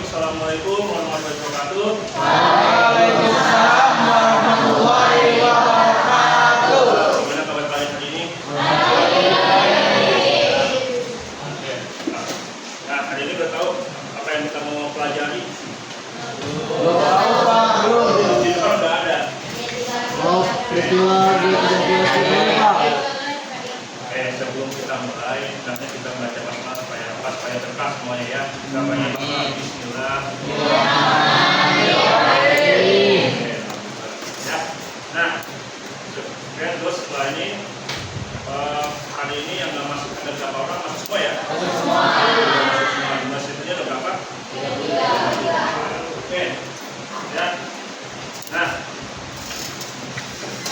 Assalamualaikum warahmatullahi wabarakatuh. Waalaikumsalam warahmatullahi wabarakatuh. Gimana kabar kalian hari ini? Oke. Nah, hari ini udah tahu apa yang kita mau pelajari? Belum tahu Pak, belum. Di depan udah ada. Oh, peristiwa di kejadian Pak. Sebelum kita mulai, hendaknya kita membaca basmalah supaya terkas semuanya ya. Kita baca basmalah Bismillah. Ya. Nah, terus setelah ini hari ini yang nggak masuk ada berapa orang? Masuk semua ya? Masuk semua. Di masjidnya ada berapa? Oke. Ya. Nah,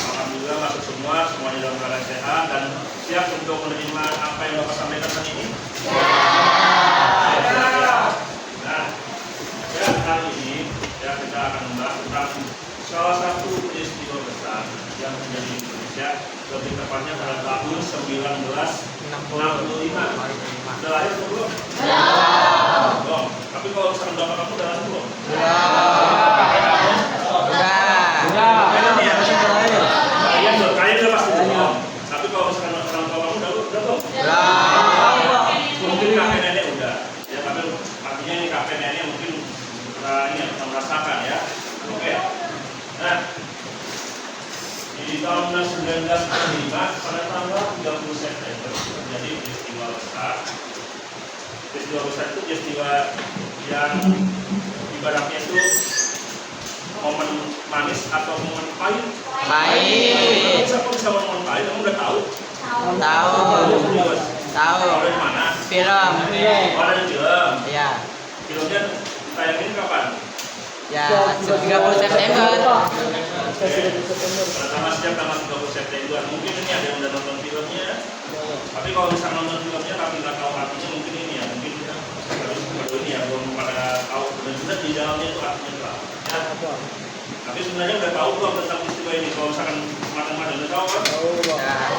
alhamdulillah masuk semua, semuanya dalam keadaan sehat dan siap untuk menerima apa yang Bapak sampaikan hari ini? Nah, ya, hari ini ya, kita akan membahas tentang salah satu peristiwa besar yang terjadi di Indonesia, lebih tepatnya pada tahun 1965. Sudah lahir atau belum? Belum. Tapi kalau misalkan Bapak kamu udah lahir belum? Kalian udah pasti belum. Tapi kalau misalkan orang tua kamu udah belum? Mungkin kakek nenek udah. Ya, tapi artinya ini kakek nenek mungkin ini yang pernah merasakan ya. Oke. Nah, di tahun 1965 pada tanggal 30 September terjadi peristiwa besar. Peristiwa besar itu peristiwa yang ibaratnya itu momen manis atau momen pahit? Pahit. Siapa bisa momen pahit? Kamu udah tahu? Tahu. Tahu. Dari mana? Film. Oh, dari film. Iya. Filmnya ditayangin kapan? Ya, 30 September. Pertama sejak tanggal 30 September. Mungkin ini ada yang udah nonton filmnya. Tapi kalau misalnya nonton filmnya tapi nggak tahu artinya mungkin ini ya, mungkin harus baru ini ya, belum pada tahu benar-benar di dalamnya itu artinya apa. Ya. Tapi sebenarnya udah tahu belum tentang peristiwa ini? Kalau misalkan teman-teman udah tahu kan?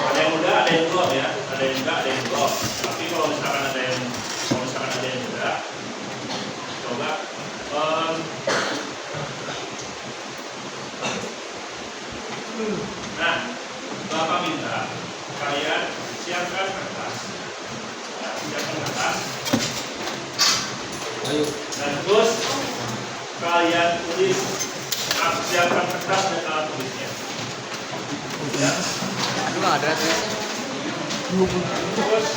Ada yang udah, ada yang belum ya. Ada yang enggak, ada yang belum. Tapi kalau misalkan ada yang udah, coba nah, Bapak minta kalian siapkan kertas. Ya, siapkan kertas. Dan terus kalian tulis, siapkan kertas dan alat tulisnya. Ya. Itu nggak ada tuh. Terus,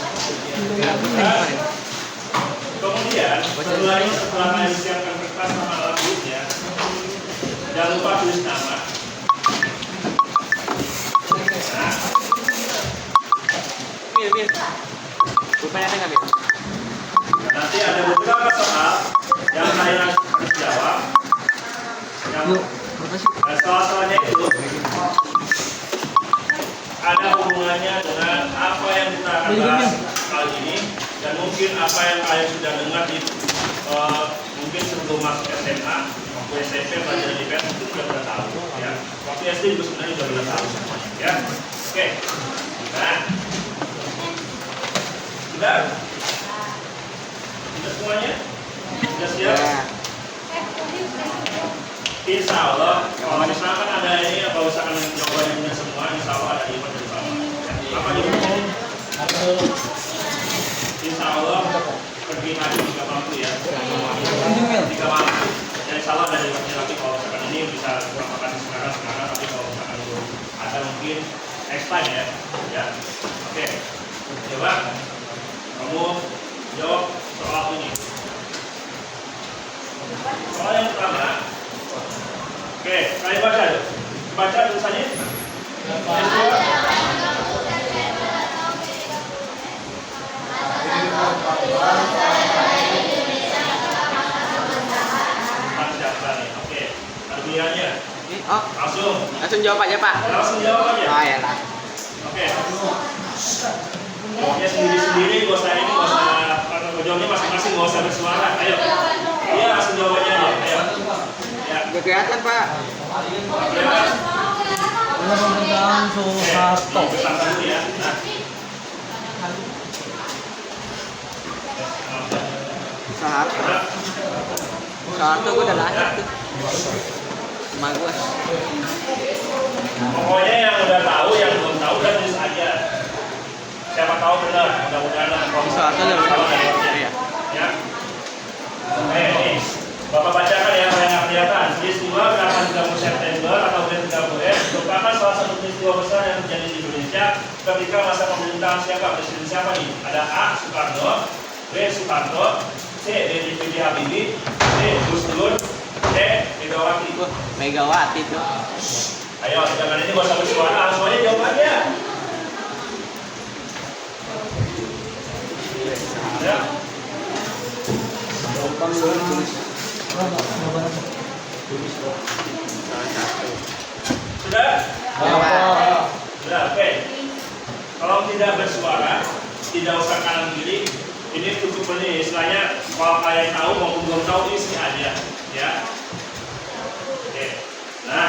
kemudian setelah kalian siapkan kertas sama alat tulisnya, jangan lupa tulis nama. Nah, Rupanya ada nggak, Bil? nanti ada beberapa soal yang kalian harus jawab. Soal-soalnya itu ada hubungannya dengan apa yang kita akan bahas kali ini dan mungkin apa yang kalian sudah dengar di mungkin sebelum masuk SMA, waktu SMP belajar di PS itu sudah pernah tahu ya. Waktu SD juga sebenarnya sudah pernah tahu semuanya ya. Oke. Nah, sudah semuanya? Sudah siap? Insya Allah, kalau misalkan ada ini, kalau misalkan jawabannya semua, insya Allah ada iman dari Bapak. Apa jawabannya? Insya Allah pergi haji 3 waktu ya. 3 waktu. Dan insya Allah ada imannya lagi kalau misalkan ini bisa makan sekarang, tapi kalau misalkan belum ada mungkin next time ya. Ya. Oke. Coba kamu jawab soal ini. Soal yang pertama. Oke, kalian baca yuk. Baca tulisannya. Oke, artinya Oh, langsung jawab aja, Pak. langsung jawab aja. Oh, ya lah. Oke. Jawabnya sendiri-sendiri, gak usah ini, gak usah jawabnya masing-masing, gak usah bersuara. Ayo. Iya, langsung jawab aja. Ayo. Ya. Gak kelihatan, Pak. Kelihatan? Pemerintahan Soeharto. Besar dulu ya. Nah. Soeharto. Soalnya gue udah lahir tuh. Sama gue. Pokoknya yang udah tahu, yang belum tahu udah tulis aja. Siapa tahu benar, mudah-mudahan Soalnya udah tahu lahir. dari Iya. ya. Ini Bapak bacakan ya yang nggak kelihatan. Peristiwa gerakan 30 September atau GTS merupakan salah satu peristiwa besar yang terjadi di Indonesia ketika masa pemerintahan siapa? Presiden siapa nih? Ada A. Soekarno, B. Soeharto, C. B.J. Habibie, D. Gus Dur, D. Megawati. Megawati tuh. Ayo, jangan ini gak usah bersuara, semuanya jawabannya. Ya. Gampang tulis. Sudah? Sudah, oke. Kalau tidak bersuara, tidak usah kanan kiri. Ini cukup ini istilahnya kalau kalian tahu maupun belum tahu isi aja, ya. Oke. Nah,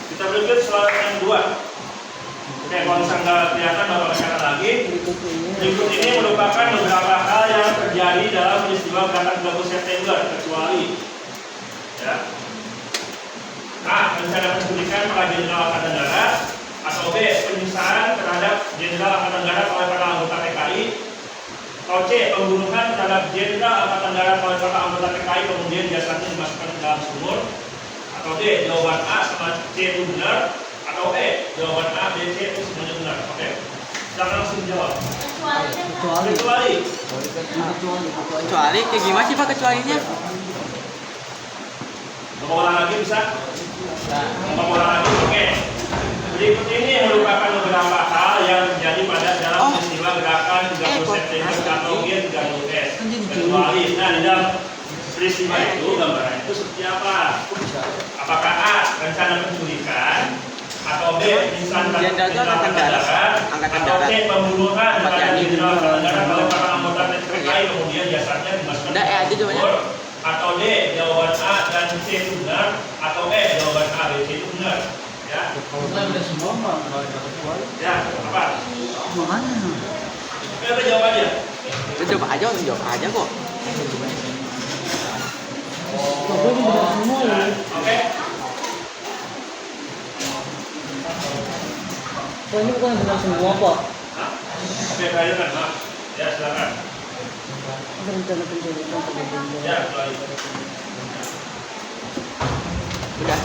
kita berikut soal yang kedua. Oke, kalau misalnya nggak kelihatan bapak bacakan lagi. Berikut ini merupakan beberapa hal yang terjadi dalam peristiwa gerakan 30 September kecuali ya. A. Rencana penculikan para jenderal Angkatan Darat, atau B. Penyiksaan terhadap jenderal Angkatan Darat oleh para anggota PKI, atau C. Pembunuhan terhadap jenderal Angkatan Darat oleh para anggota PKI kemudian jasadnya dimasukkan ke dalam sumur, atau D. Jawaban A sama C itu benar, atau E. Jawaban A, B, C itu semuanya benar. Oke, silakan langsung jawab. Kecuali. Kecuali kayak gimana sih Pak kecualinya? Mau ulang lagi bisa? Mau ulang lagi? Oke. Berikut ini merupakan beberapa hal yang terjadi pada dalam peristiwa gerakan 30 September atau G30S. Kecuali, nah di dalam peristiwa itu gambarannya itu seperti apa? Apakah A. Rencana penculikan, atau B. Penyiksaan Angkatan Darat. atau C. Pembunuhan terhadap jenderal Angkatan Darat oleh para anggota PKI kemudian jasadnya dimasukkan Udah, aja jawabannya. atau D. Jawaban A dan C itu benar, atau E. Jawaban A, B, C itu benar. Ya. Kalau saya udah semua mah nggak ada kecuali. Ya, apa? Makanya. Oke, apa jawabannya? Udah coba aja, jawab aja kok. Tapi ini udah semua ya. Oke. Oh, ini bukan benar semua Pak. Hah? Oke, kalian kan, Pak. Ya, silakan. Rencana penculikan terhadap Ya, kembali. Udah.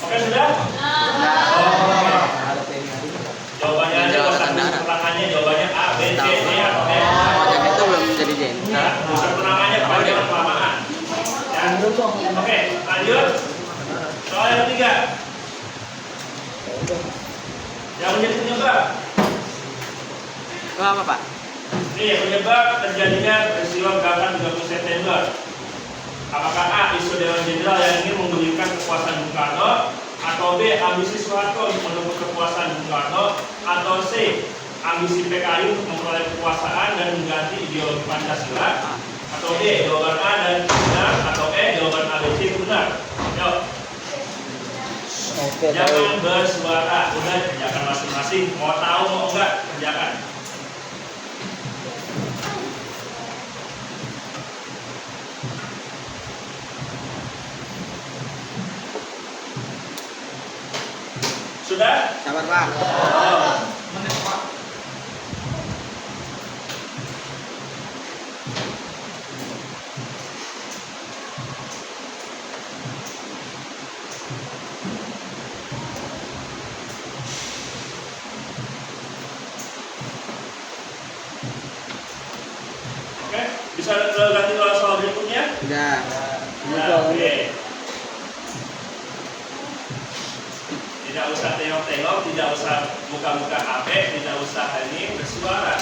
Oke, sudah? Oh. Jawabannya aja, Jenderal usah Angkatan Darat. pertanyaannya jawabannya A, B, C, D, atau E. Oh, jadi itu belum jadi jenderal. Nah, usah pertanyaannya kepanjangan kelamaan. Ya. Oke, lanjut. Soal yang ketiga. Yang menjadi penyebab. Itu apa Pak? Ini penyebab terjadinya peristiwa gerakan 30 September. Apakah A. Isu Dewan Jenderal yang ingin menggulingkan kekuasaan Bung Karno, atau B. Ambisi Soeharto untuk merebut kekuasaan Bung Karno, atau C. Ambisi PKI untuk memperoleh kekuasaan dan mengganti ideologi Pancasila, atau D. Jawaban A dan benar, atau E. Jawaban A, B, C itu benar. Yuk. Oke, Jangan bersuara, udah kerjakan masing-masing. Mau tahu mau enggak, kerjakan. Sudah? Sabar Pak. Oh. Oke, bisa ganti soal berikutnya? Udah. Ya, oke. Tidak usah tengok-tengok, tidak usah buka-buka HP, tidak usah ini bersuara.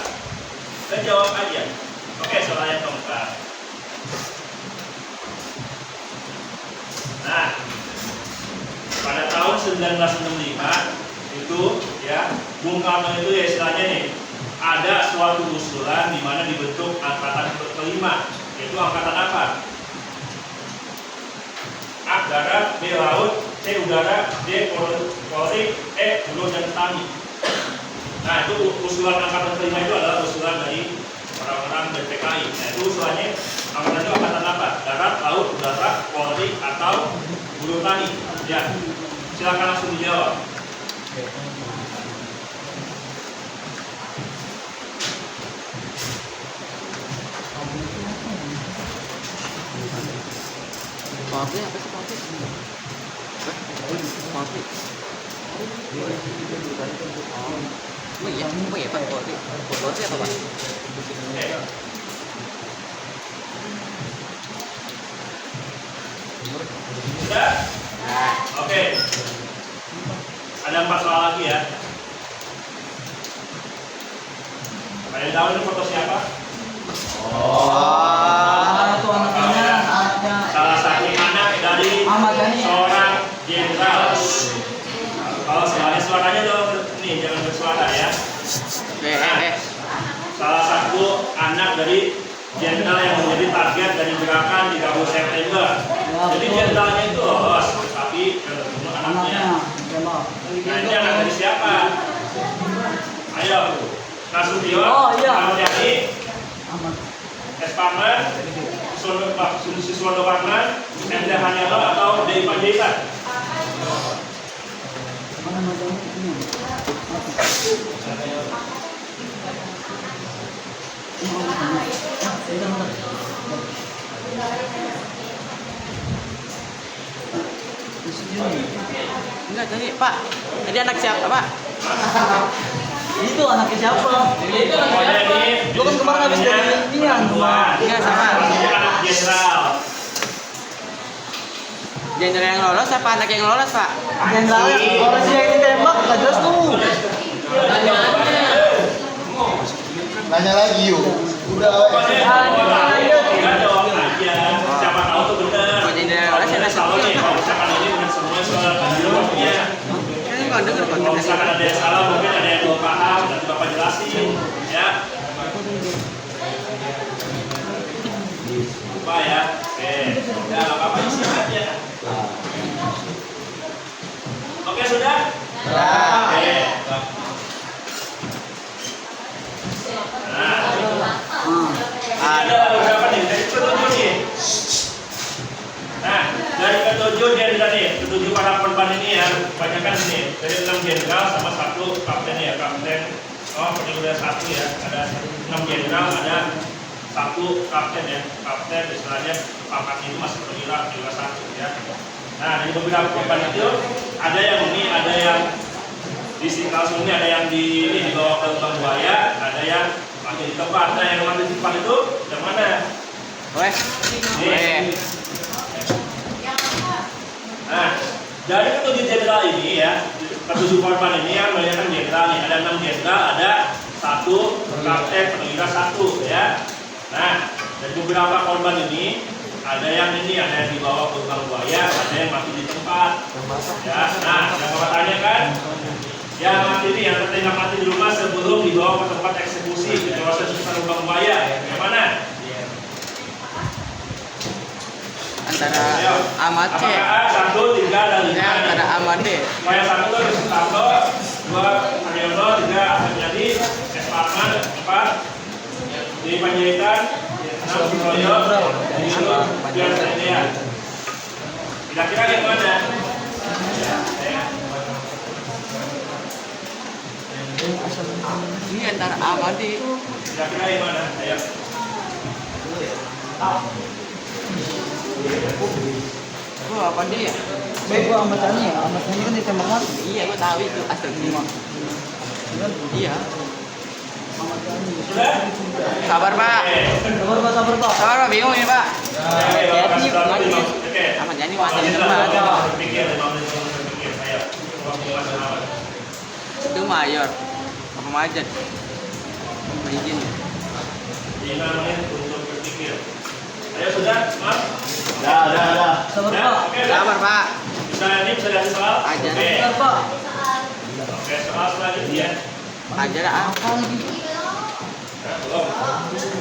Dan jawab aja. Oke, soal yang keempat. Nah, pada tahun 1965 itu ya, Bung Karno itu ya istilahnya nih, ada suatu usulan di mana dibentuk angkatan kelima, yaitu angkatan apa? A. Darat, B. Laut, C. Udara, D. Polri, E. Buruh dan Petani. Nah, itu usulan angkatan kelima itu adalah usulan dari orang-orang dari PKI. Nah, itu usulannya angkatan itu angkatan apa? Darat, Udara, Polri, atau Buruh Tani? Ya, silakan langsung dijawab. Kopi apa sih kopi? Kopi. Oh iya, Pak kopi. Kopi apa Pak? Sudah? Oke. Ada 4 soal lagi ya. Kalian tahu ini foto siapa? Itu anaknya, Salah satu anak dari Ahmad Dhani. seorang jenderal. Kalau suaranya dong, nih jangan bersuara ya. Salah satu anak dari jenderal yang menjadi target dari gerakan 30 September. Jadi jenderalnya itu lolos, tapi terbunuh anaknya. Nah ini anak dari siapa? Ayo, Nasution, Ahmad Dhani, S. Parman, Suswondo Parman, M. Hanyono atau D. Panjaitan? Enggak tadi Pak. Tadi anak siapa Pak? Itu anaknya siapa? Pokoknya ini Lu kan kemarin habis dari Indian. Enggak sama. Ini anak jenderal. Jenderal yang lolos apa anak yang lolos Pak? Jenderal, kalau si yang ditembak gak jelas tuh. Nanya lagi yuk. Udah. Tinggal jawab aja. Siapa tahu tuh benar. Oh, jenderal lolos ya Kalau nih, kalau misalkan ini benar semua soal jawabnya. Kan enggak dengar Kalau kok. misalkan ada yang salah, mungkin ada yang belum paham, nanti Bapak jelasin. Ya. Lupa ya. Oke. Ya, nggak apa-apa istirahat ya. Oke, sudah? Oke. Nah, ada beberapa nih, dari ketujuh nih. Nah, dari ketujuh jenderal nih, ketujuh para korban ini ya, kebanyakan ini dari 6 jenderal sama 1 kapten ya, kapten. Oh, ini udah 1 ya, ada 6 jenderal, ada 1 kapten ya, kapten istilahnya pangkatnya itu masih perwira 1 ya. Nah, dari beberapa korban itu ada yang ini, ada yang di langsung ini, ada yang dibawa ke lubang buaya, ada yang mati di tempat. Nah, yang mati di tempat itu yang mana? Weh. Nih. Nah, dari ketujuh jenderal ini ya, ketujuh korban ini yang melihatkan jenderal nih, ada 6 jenderal, ada 1 kapten perwira 1 ya. Nah, dari beberapa korban ini ada yang dibawa ke lubang buaya, ada yang mati di tempat. Ya, nah, yang Bapak tanya kan, yang mati ini, yang tertembak mati di rumah sebelum dibawa ke tempat eksekusi di kawasan sekitar lubang buaya, yang mana? Antara Ahmad C. Apakah A, 1, 3, dan 5? Ya, antara Ahmad D. Yang 1 itu Susanto, 2 Haryono, 3 Ahmad Dhani, S. Parman, 4 D. Panjaitan, 6 Suroyo, 7 Dian Sandian. Kira-kira yang mana? Ini antara Ahmad D. Kira-kira yang mana? Ayo. Oh, apa dia? Baik gua Ahmad Dhani ya, Ahmad Dhani kan ditembak mati. Iya, gua tahu itu astagfirullah. Iya. Sudah? Sabar, Pak. Sabar Pak, sabar Pak. Sabar, Pak. Bingung ini, Pak. Hati-hati, Oke. Ahmad Dhani mati di tempat. Berpikir, 5 menit untuk berpikir. Ayo. Waktu masih awal. Itu mayor. Apa majen? Izin. 5 menit untuk berpikir. Ayo sudah, Mas? Dah. Sabar Ya, Pak. oke, Sabar, Pak. Bisa ini bisa dikasih soal? Aja. Oke. Sabar Pak. Oke, soal selanjutnya. Ajar ah. Apa lagi? Belum.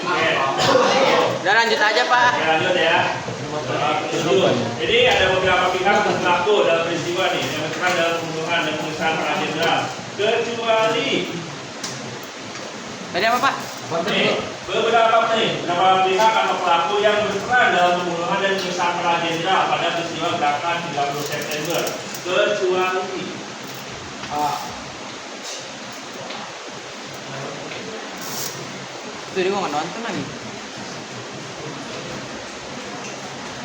Oke. Udah lanjut aja, Pak. Oke, lanjut ya. Soal ke-7. Jadi ada beberapa pihak pelaku dalam peristiwa nih yang berperan dalam pembunuhan dan penyiksaan para jenderal. Kecuali Tadi apa, Pak? beberapa pihak atau pelaku yang berperan dalam pembunuhan dan penyiksaan para jenderal pada peristiwa gerakan 30 September kecuali Itu dia gua nggak nonton lagi.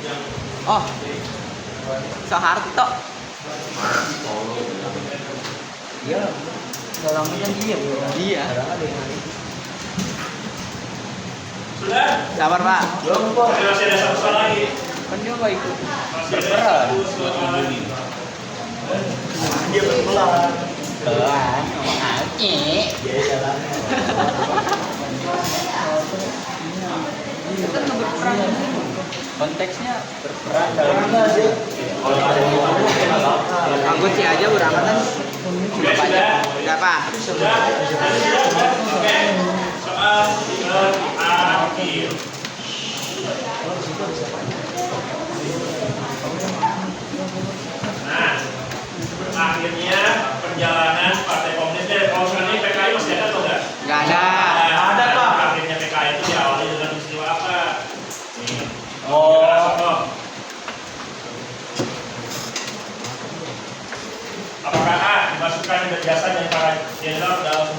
yang Oh, Soeharto. Iya. Dalam kan dia bro. Iya. Ada yang lain. sudah. Sabar Pak. Belum kok. Tapi masih ada satu soal lagi. Kan dia nggak ikut. Masih ada satu soal lagi. Dia berpelan. Pelan, ngomong aja. Dia jalannya. Kita nggak berperan. Konteksnya berperan Karena dia kalau ada yang mau Anggut sih aja berangkatan. Oke, sudah. Berapa? Sudah. Oke. Soal terakhir. Nah, akhirnya perjalanan Partai Komunis kalau sekarang ini PKI masih ada atau enggak? Nggak ada. Ada Pak. Akhirnya PKI itu diawali dengan peristiwa apa? Nih. Oh. Apakah A. dimasukkan jasad dari para jenderal dalam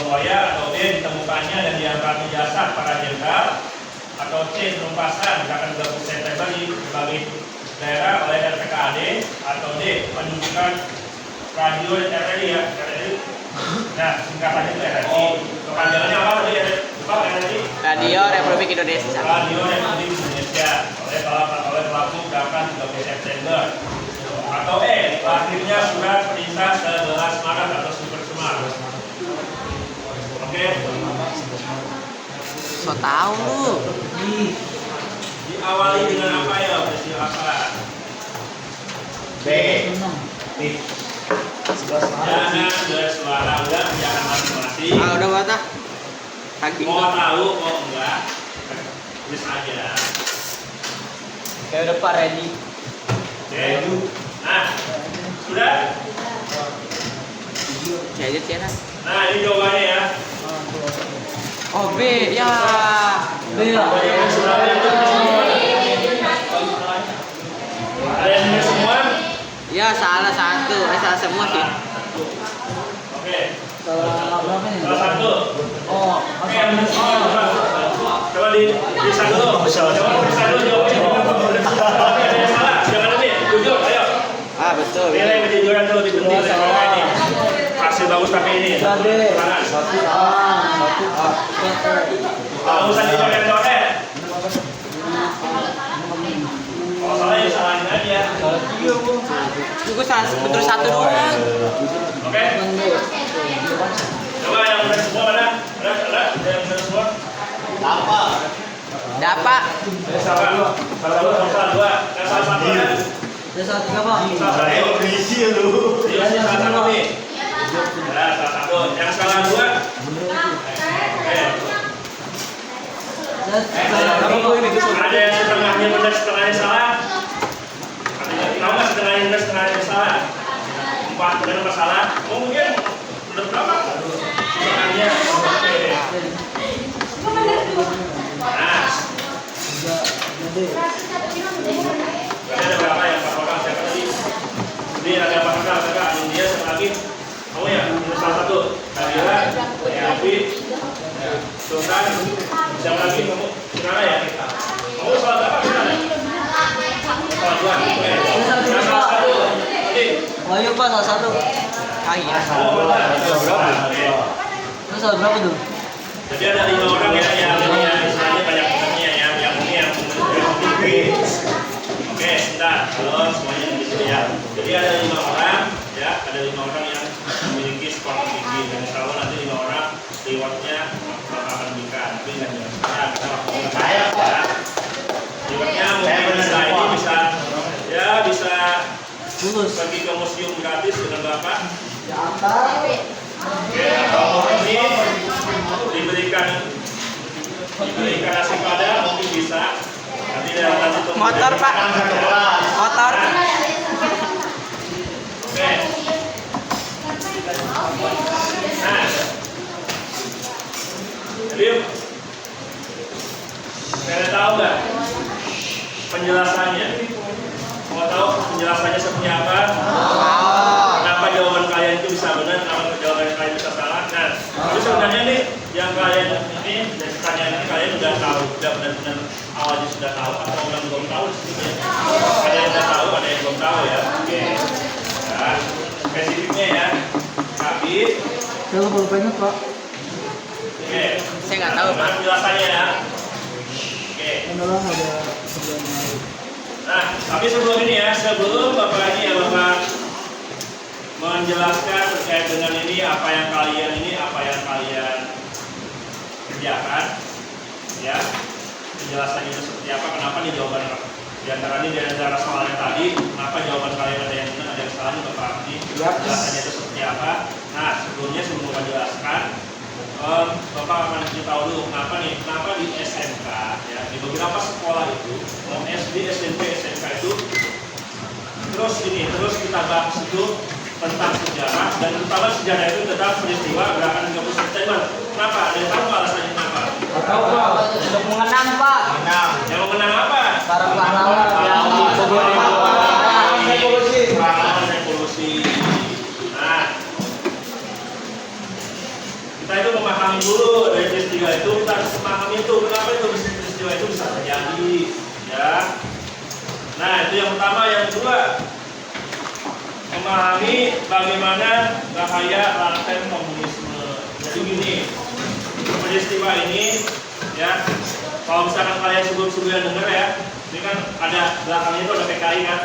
buaya, atau B. ditemukannya dan diangkatnya jasad para jenderal, atau C. penumpasan gerakan 30 September di berbagai daerah oleh RPKAD, atau D. penunjukan radio dan RRI ya, RRI. Nah, singkatannya itu RRI. Kepanjangannya apa tadi? RRI. Radio Republik Indonesia. Radio Republik Indonesia oleh pelaku gerakan 30 September. Atau E. lahirnya surat perintah 11 Maret atau Super Semar. Oke. So tahu lu. Diawali dengan apa ya? Peristiwa apa? B. Jangan bersuara udah, jangan masing-masing. Ah udah buat ah. Saking Mau tahu, mau enggak? Tulis aja. Kayak udah Pak ready. Oke. Nah, sudah? Jadi Cina. Nah, ini jawabannya ya. Oh B ya. Iya. Banyak suratnya tuh. Ada yang benar semua? Ya salah satu. Salah semua sih. Oke. Salah berapa nih? Salah satu. Oh, Oke, yang benar semua. Coba diperiksa dulu. Coba periksa dulu jawabannya. Oke, ada yang salah. Jangan nanti. Jujur, ayo. Ah betul. Nilai kejujuran tuh lebih penting dari mereka ini. Hasil bagus tapi ini. Jadi Tangan. satu A. Kalau usah dicoret-coret. Kalau salah ya salahin aja. Gue salah betul satu doang. Oke. Coba yang benar semua mana? Ada yang benar semua? Apa? Dapat. Salah dua. Salah dua. Dan salah satu ada. Ada salah tiga Pak. Salah satu. Berisi lu. Iya, salah satu nih. Ya, salah satu. Yang salah dua. Oke. Ada yang setengahnya benar, setengahnya salah. Tahu nggak setengahnya benar, setengahnya salah? 4 benar apa salah? Oh mungkin benar berapa? Setengahnya. Oke. Nah. Berarti ada berapa yang 4 orang? Siapa tadi? Ini ada 4 orang. Siapa? India, satu lagi. Kamu ya? Ini salah satu. Nabila, Yafi, Sultan. Siapa lagi? Kamu? Gimana ya? Kamu salah berapa? Gimana? Salah dua. Oke. Yang salah satu. Tadi. Oh iya Pak, salah satu. Ah iya. Oh, benar. Oke. Itu salah berapa tuh? Jadi ada 5 orang ya yang ini ya, istilahnya banyak benernya ya, yang ini yang tinggi. Oke, sebentar, halo semuanya di sini ya. Jadi ada 5 orang ya, ada 5 orang yang memiliki skor tinggi dan insya Allah nanti 5 orang rewardnya akan diberikan. Tapi nggak jelas sekarang kita lakukan saya ya. Rewardnya mungkin bisa ini bisa ya bisa pergi ke museum gratis dengan bapak. Oke, atau ini diberikan nasi padang mungkin bisa. Nanti dalam nanti tunggu. Motor Pak. Motor. Oke. Nah, jadi kalian tahu nggak penjelasannya. Mau tahu penjelasannya seperti apa? Kenapa jawaban kalian itu bisa benar, kenapa jawaban kalian bisa salah? Nah, tapi sebenarnya nih yang kalian ini dan pertanyaan ini kalian udah tahu, udah benar-benar awalnya sudah tahu atau yang belum tahu sebetulnya? Ada yang udah tahu, ada yang belum tahu ya. Oke. Nah, spesifiknya ya. Tapi Saya belum pengen Pak. oke. Saya nggak tahu, Pak. Penjelasannya ya. Oke. Adalah ada sebenarnya. Nah, tapi sebelum ini ya, sebelum Bapak ini ya Bapak menjelaskan terkait dengan ini apa yang kalian kerjakan, ya penjelasannya itu seperti apa, kenapa nih jawaban di antara soalnya tadi, kenapa jawaban kalian ada yang benar, ada yang salah nih Bapak ini, penjelasannya itu seperti apa. Nah, sebelum Bapak jelaskan, Bapak akan tahu dulu kenapa di SMK ya, di beberapa sekolah itu mau SD, SMP, SMK itu terus kita bahas itu tentang sejarah, dan terutama sejarah itu tentang peristiwa gerakan 30 September. Kenapa? Ada yang tahu nggak alasannya kenapa? Tahu Pak. Untuk mengenang Pak. Yang mengenang apa? Para pahlawan yang Revolusi. Nah, kita itu memahami dulu dari peristiwa itu, kita harus memahami itu kenapa itu peristiwa itu bisa terjadi, ya. Nah, itu yang pertama. Yang kedua, memahami bagaimana bahaya laten komunisme. Jadi gini, peristiwa ini, ya, kalau misalkan kalian sebelum-sebelumnya dengar ya, ini kan ada belakangnya itu ada PKI kan,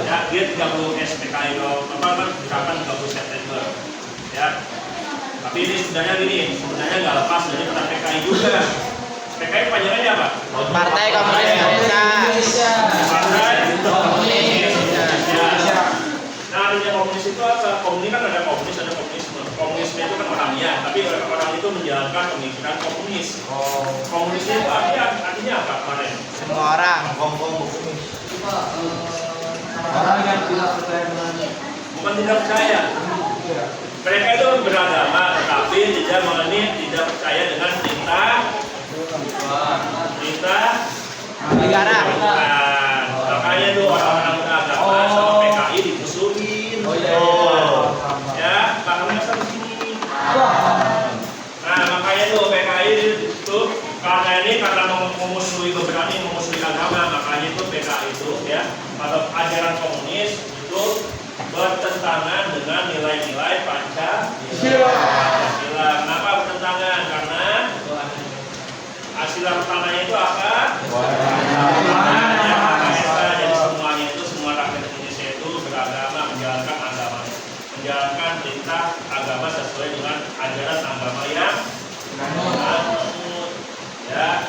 ya, dia 30 SPKI apa kan, gerakan 30 September, ya. Tapi ini sebenarnya nggak lepas dari peran PKI juga. PKI panjangannya apa? Partai Komunis Indonesia. Partai Komunis Indonesia. Nah, artinya komunis itu apa? Komunis kan ada komunis, ada komunisme. Komunisme itu kan orangnya, tapi orang itu menjalankan pemikiran komunis. Komunisnya itu artinya apa kemarin? Semua orang. orang yang tidak percaya dengan Bukan tidak percaya. Mereka itu beragama, tetapi tidak percaya dengan perintah Negara. Bukan. Makanya tuh orang-orang beragama sama PKI dimusuhin. Ya, makanya sampai sini. Nah, makanya tuh PKI itu karena memusuhi agama, makanya itu PKI itu ya, atau ajaran komunis itu bertentangan dengan nilai-nilai Pancasila. Kenapa bertentangan? Karena Asila pertamanya itu apa? Jadi semuanya itu, semua rakyat Indonesia itu beragama, menjalankan perintah agama sesuai dengan ajaran agama yang ya.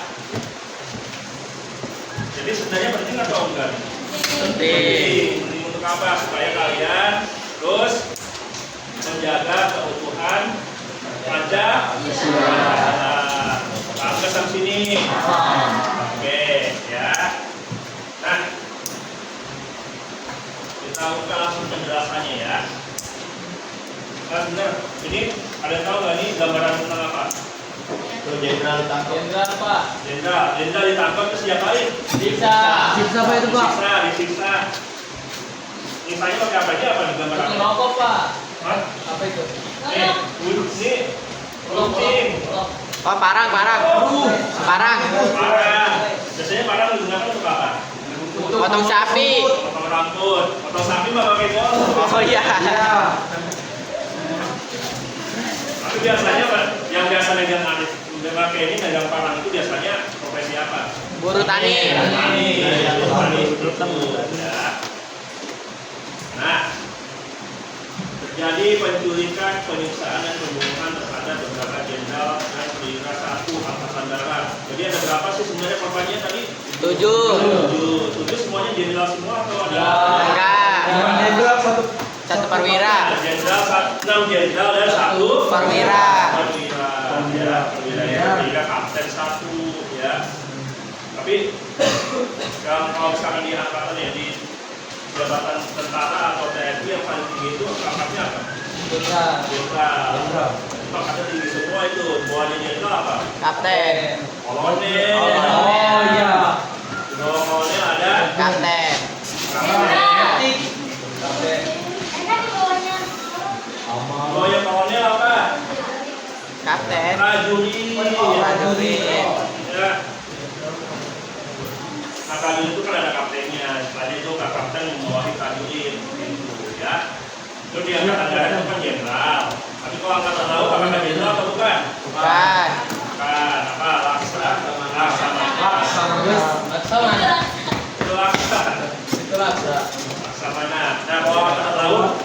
Jadi sebenarnya penting atau enggak? Penting untuk apa? Supaya kalian terus menjaga keutuhan Pancasila. Sampai sampai sini. Oke, ya. Nah, kita buka langsung penjelasannya ya. Nah, benar. Ini ada yang tahu nggak nih gambaran tentang apa? Jenderal ditangkap. Jenderal ditangkap terus diapain? siksa apa itu Pak? Disiksa. Misalnya pakai apa aja? Apa nih gambar apa? Rokok Pak. Hah? Apa itu? Ini rutin. Oh, parang. Parang. Biasanya parang digunakan untuk apa? Potong sapi. Potong rambut. Potong sapi mah pakai golok. Oh iya. Tapi biasanya yang biasa megang pakai ini megang parang itu biasanya profesi apa? Buruh tani. Tani itu ya. Nah, terjadi penculikan, penyiksaan dan pembunuhan terhadap beberapa jenderal dan perwira 1 Angkatan Darat. Jadi ada berapa sih sebenarnya korbannya tadi? 7. 7 semuanya jenderal semua atau ada? Enggak. Jenderal Satu perwira. Jenderal 6 jenderal dan 1 Perwira. Ya, perwira kapten 1 ya. Tapi kalau misalkan di angkatan ya, di jabatan tentara atau TNI yang paling tinggi itu pangkatnya apa? Jenderal. Pangkatnya tinggi semua itu. Bawahnya jenderal apa? Kapten. Kolonel. Oh iya. Kolonel ada prajurit. Ya. Nah, prajurit itu kan ada kaptennya. Setelahnya itu kapten membawahi prajurit, gitu ya. Itu di angkatan darat itu kan jenderal. Tapi kalau angkatan laut apakah jenderal atau bukan? Bukan. Bukan. Apa? Laksamana. Nah, kalau angkatan laut,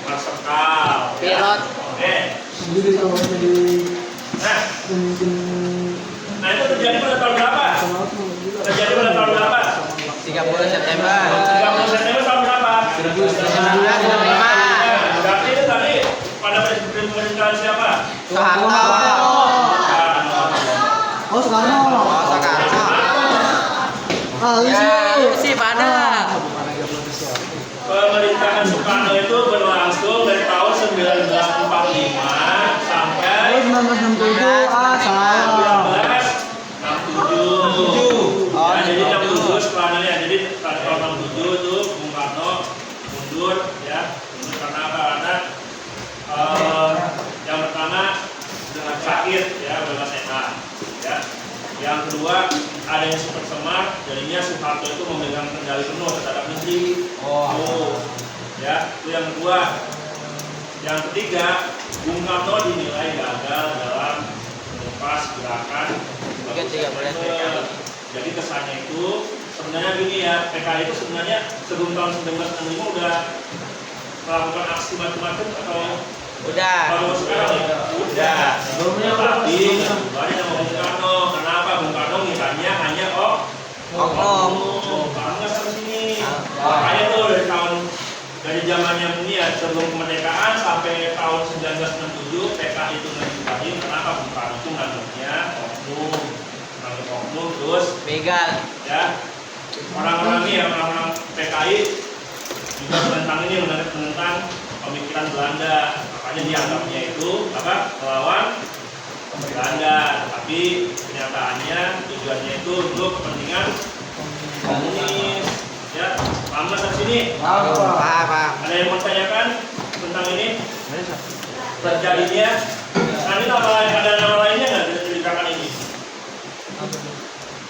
marsikal. Pilot. Oke. Jadi sama jadi Nah itu terjadi pada tahun berapa? Terjadi pada tahun berapa? 30 September 30 September tahun berapa? 1965. Berarti itu tadi pada pemerintahan siapa? Soeharto. Oh Soekarno. Oh, Soekarno. Ya, sih pada. Pemerintahan Soekarno itu berlangsung dari tahun 1945 sampai 1967 salah. 1967. Oh, Ya, jadi 67. 67 setelahnya ya. Jadi tahun 67 itu Bung Karno mundur ya. Mundur karena apa? Karena yang pertama dengan sakit ya, udah sehat ya. Yang kedua ada yang super semar, jadinya Soeharto itu memegang kendali penuh terhadap negeri. Ya, itu yang kedua. Yang ketiga, Bung Karno dinilai gagal dalam menumpas gerakan. Jadi kesannya itu sebenarnya gini ya, PKI itu sebenarnya sebelum tahun 1965 udah melakukan aksi macam-macam atau Udah. baru sekarang ya? Udah. Sebelumnya Tapi banyak sama Bung Karno. Kenapa Bung Karno ngiranya hanya Oknum. Karno nggak sampai sini. Makanya tuh dari zamannya ini ya, sebelum kemerdekaan sampai tahun 1967 PKI itu ngejumpain. Kenapa Bung Karno itu nganggapnya oknum terus Begal. ya orang-orang ini ya, orang-orang PKI juga menentang pemikiran Belanda. Makanya dianggapnya itu apa, melawan Belanda, tapi kenyataannya tujuannya itu untuk kepentingan komunis ya. Paham nggak sampai sini? Paham. Ada yang mau tanyakan tentang ini terjadinya? Nah, ini ada nama lainnya nggak dari gerakan ini?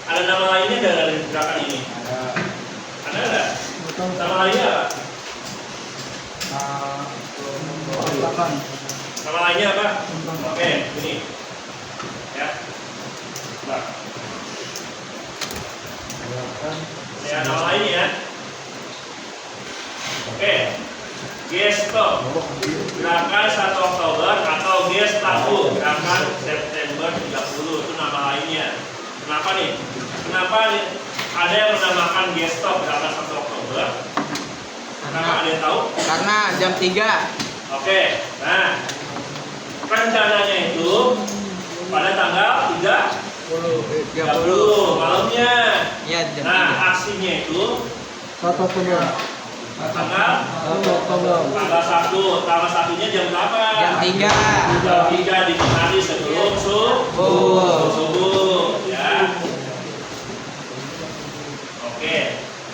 Ada nama lainnya nggak dari gerakan ini? Ada nggak? Nama lainnya apa? Nama lainnya apa? Oke, ini ya. Nah. Ya, nama lainnya ya. Oke. Gesto. Gerakan 1 Oktober atau Gestapo, gerakan September 30 itu nama lainnya. Kenapa nih? Kenapa nih? Ada yang menamakan Gesto gerakan 1 Oktober? Kenapa, ada yang tahu? Karena jam 3. Oke, nah rencananya itu pada tanggal 30 malamnya. Ya, jam Nah, 3. aksinya itu 1 Oktober. tanggal 1 Oktober. tanggal 1, tanggal 1-nya jam berapa? Jam 3. Jam 3 dini hari sebelum subuh ya. Oke,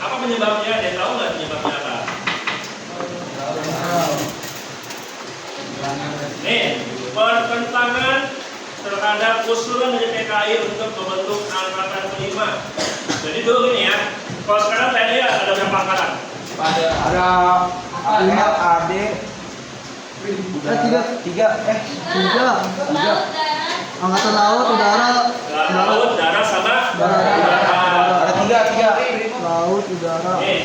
apa penyebabnya? Dia tahu nggak penyebabnya apa? Nih, pertentangan terhadap usulan dari PKI untuk membentuk angkatan kelima. Jadi dulu ini ya, kalau sekarang TNI ada berapa angkatan? Ada 5 AD. 3. Angkatan laut, udara. Laut, darat sama Udara. Ada 3. Laut, udara. Nih,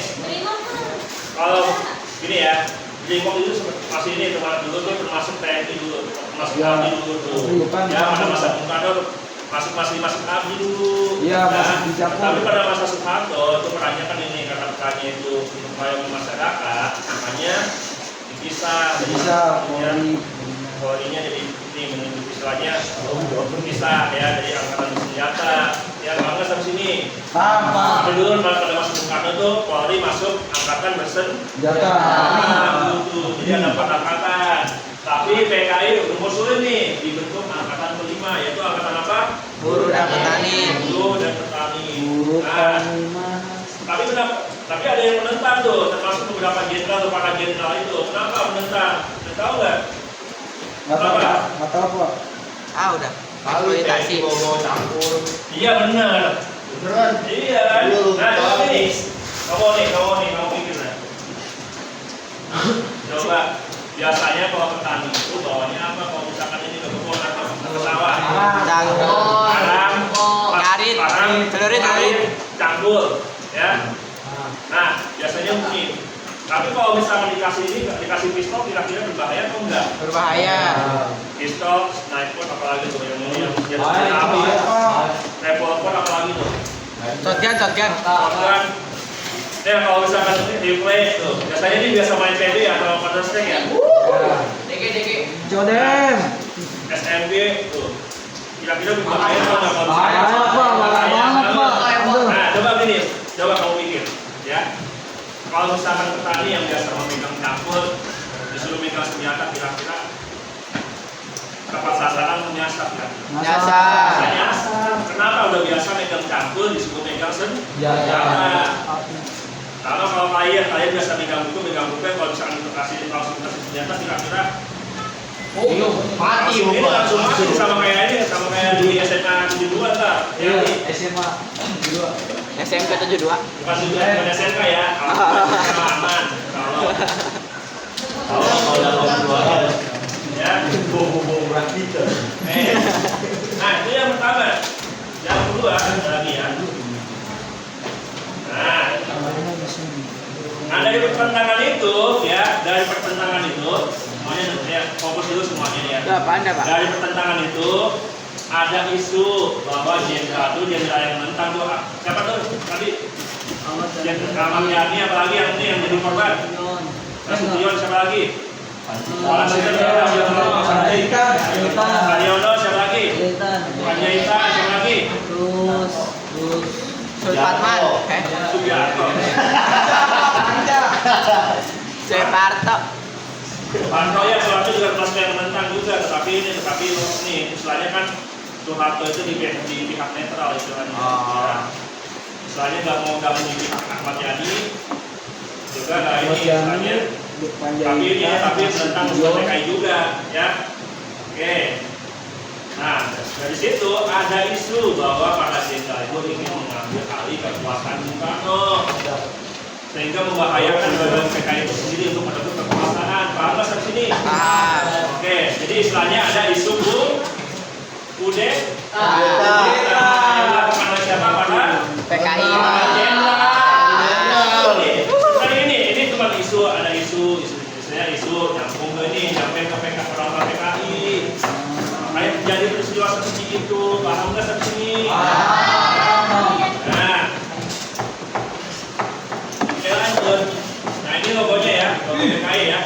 kalau gini ya, Brimob itu masih ini termasuk TNI dulu, termasuk ABRI dulu tuh. Ya, pada masa Bung Karno masih ABRI dulu. Iya, masih dicampur. Tapi pada masa Soeharto itu perannya kan ini, karena perannya itu melayani masyarakat, makanya dipisah. Polrinya jadi ini menunjuk istilahnya berpisah ya, dari angkatan bersenjata. Ya, bangga sampai sini. Sama. Tapi dulu pada masa Bung Karno tuh Polri masuk angkatan bersenjata. Jadi ada 4 angkatan. Tapi PKI mengusulin nih dibentuk angkatan kelima, yaitu angkatan apa? Buruh dan petani. Buruh dan petani. Nah, tapi ada yang menentang tuh, termasuk beberapa jenderal atau para jenderal itu. Kenapa menentang? Tahu nggak? Nggak tahu apa. Ah udah. Eksploitasi. Eksploitasi. Bawa campur. Iya benar. Beneran. Iya kan? Nah, ini. Kamu pikir lah. Coba biasanya kalau petani itu bawahnya apa? Kalau misalkan ini ke kebun atau ke sawah, parang, Ngarit, celurit, campur, ya. Nah, biasanya mungkin. Tapi kalau misalkan dikasih pistol, kira-kira berbahaya atau enggak? Berbahaya. Pistol, sniper, apalagi tuh yang ini yang senjata apa? Revolver apalagi tuh? Shotgun. Shotgun. Nah, kalau misalkan replay tuh, biasanya ini biasa main PB atau Counter Strike ya? DG. Jodem. SMG tuh. Kira-kira berbahaya atau enggak? Kalau Bahaya, Pak. Bahaya banget, Pak. Nah, coba gini, coba kamu pikir, ya. Kalau misalkan petani yang biasa memegang campur, disuruh megang senjata, kira-kira tepat sasaran menyasar kan? Nyasar. Nyasar. Kenapa udah biasa megang campur, disuruh megang senjata? Karena kalau kalian biasa megang buku, kalau misalkan itu kasih senjata, kira-kira Mati ini langsung mati sama kayak di SMA 72 tak? Iya, SMA 2. SMK 72. Bukan SMK ya, aman. Kalau dalam keluarga Ya. bobo berat gitu. Nah itu yang pertama. Yang kedua ada lagi ya. Nah dari pertentangan itu ya, semuanya ya, fokus dulu semuanya ya. Itu apaan dah, Pak? Dari pertentangan itu ada isu bahwa jenderal yang menentang tuh siapa tuh tadi? Ahmad Yani, apalagi yang ini yang jadi korban? Nasution, siapa lagi? Haryono, siapa lagi? Panjaitan, siapa lagi? Terus Sulfatman. Sugiarto. Soeparto. Soeharto ya, Soeharto juga termasuk yang menentang juga, tetapi ini istilahnya kan Soeharto itu di pihak netral istilahnya. Ya. Istilahnya nggak mau di pihak Ahmad Yani, juga nggak ini istilahnya. Tapi menentang usulan PKI juga, ya. Oke. Nah, dari situ ada isu bahwa para jenderal itu ingin mengambil alih kekuasaan Bung Karno, sehingga membahayakan badan PKI itu sendiri untuk merebut kekuasaan. Paham nggak sampai sini? Oke, jadi istilahnya ada isu kudeta yang dilakukan oleh siapa pada PKI. Ini cuma isu, ada isu nyambung ke ini, nyampe ke orang PKI. Makanya terjadi peristiwa seperti itu. Paham nggak sampai sini? Nah, oke lanjut. Nah ini logonya ya, logo PKI ya.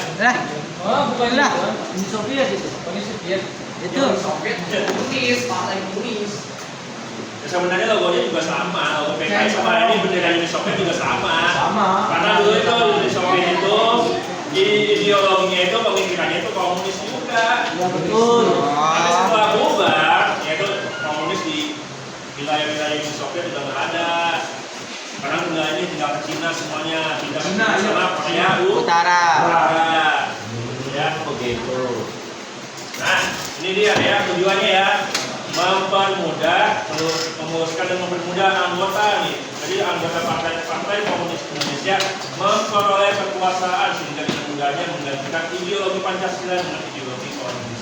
bukan lah. Ini Soviet itu. Itu Komunis. Ya, sebenarnya logonya juga sama, logo PKI sama ini bendera Uni Soviet juga sama. Karena dulu itu Uni Soviet itu ideologinya itu pemikirannya itu komunis juga. ya betul. Tapi setelah bubar, yaitu komunis di wilayah-wilayah Uni Soviet udah nggak ada. Karena wilayah ini tinggal ke Cina semuanya, tinggal ke Cina sama Korea Utara. Ya begitu. Nah ini dia ya tujuannya ya, memuluskan dan mempermudah anggota nih. Jadi anggota partai Komunis Indonesia memperoleh kekuasaan sehingga dengan mudahnya menggantikan ideologi Pancasila dengan ideologi komunis.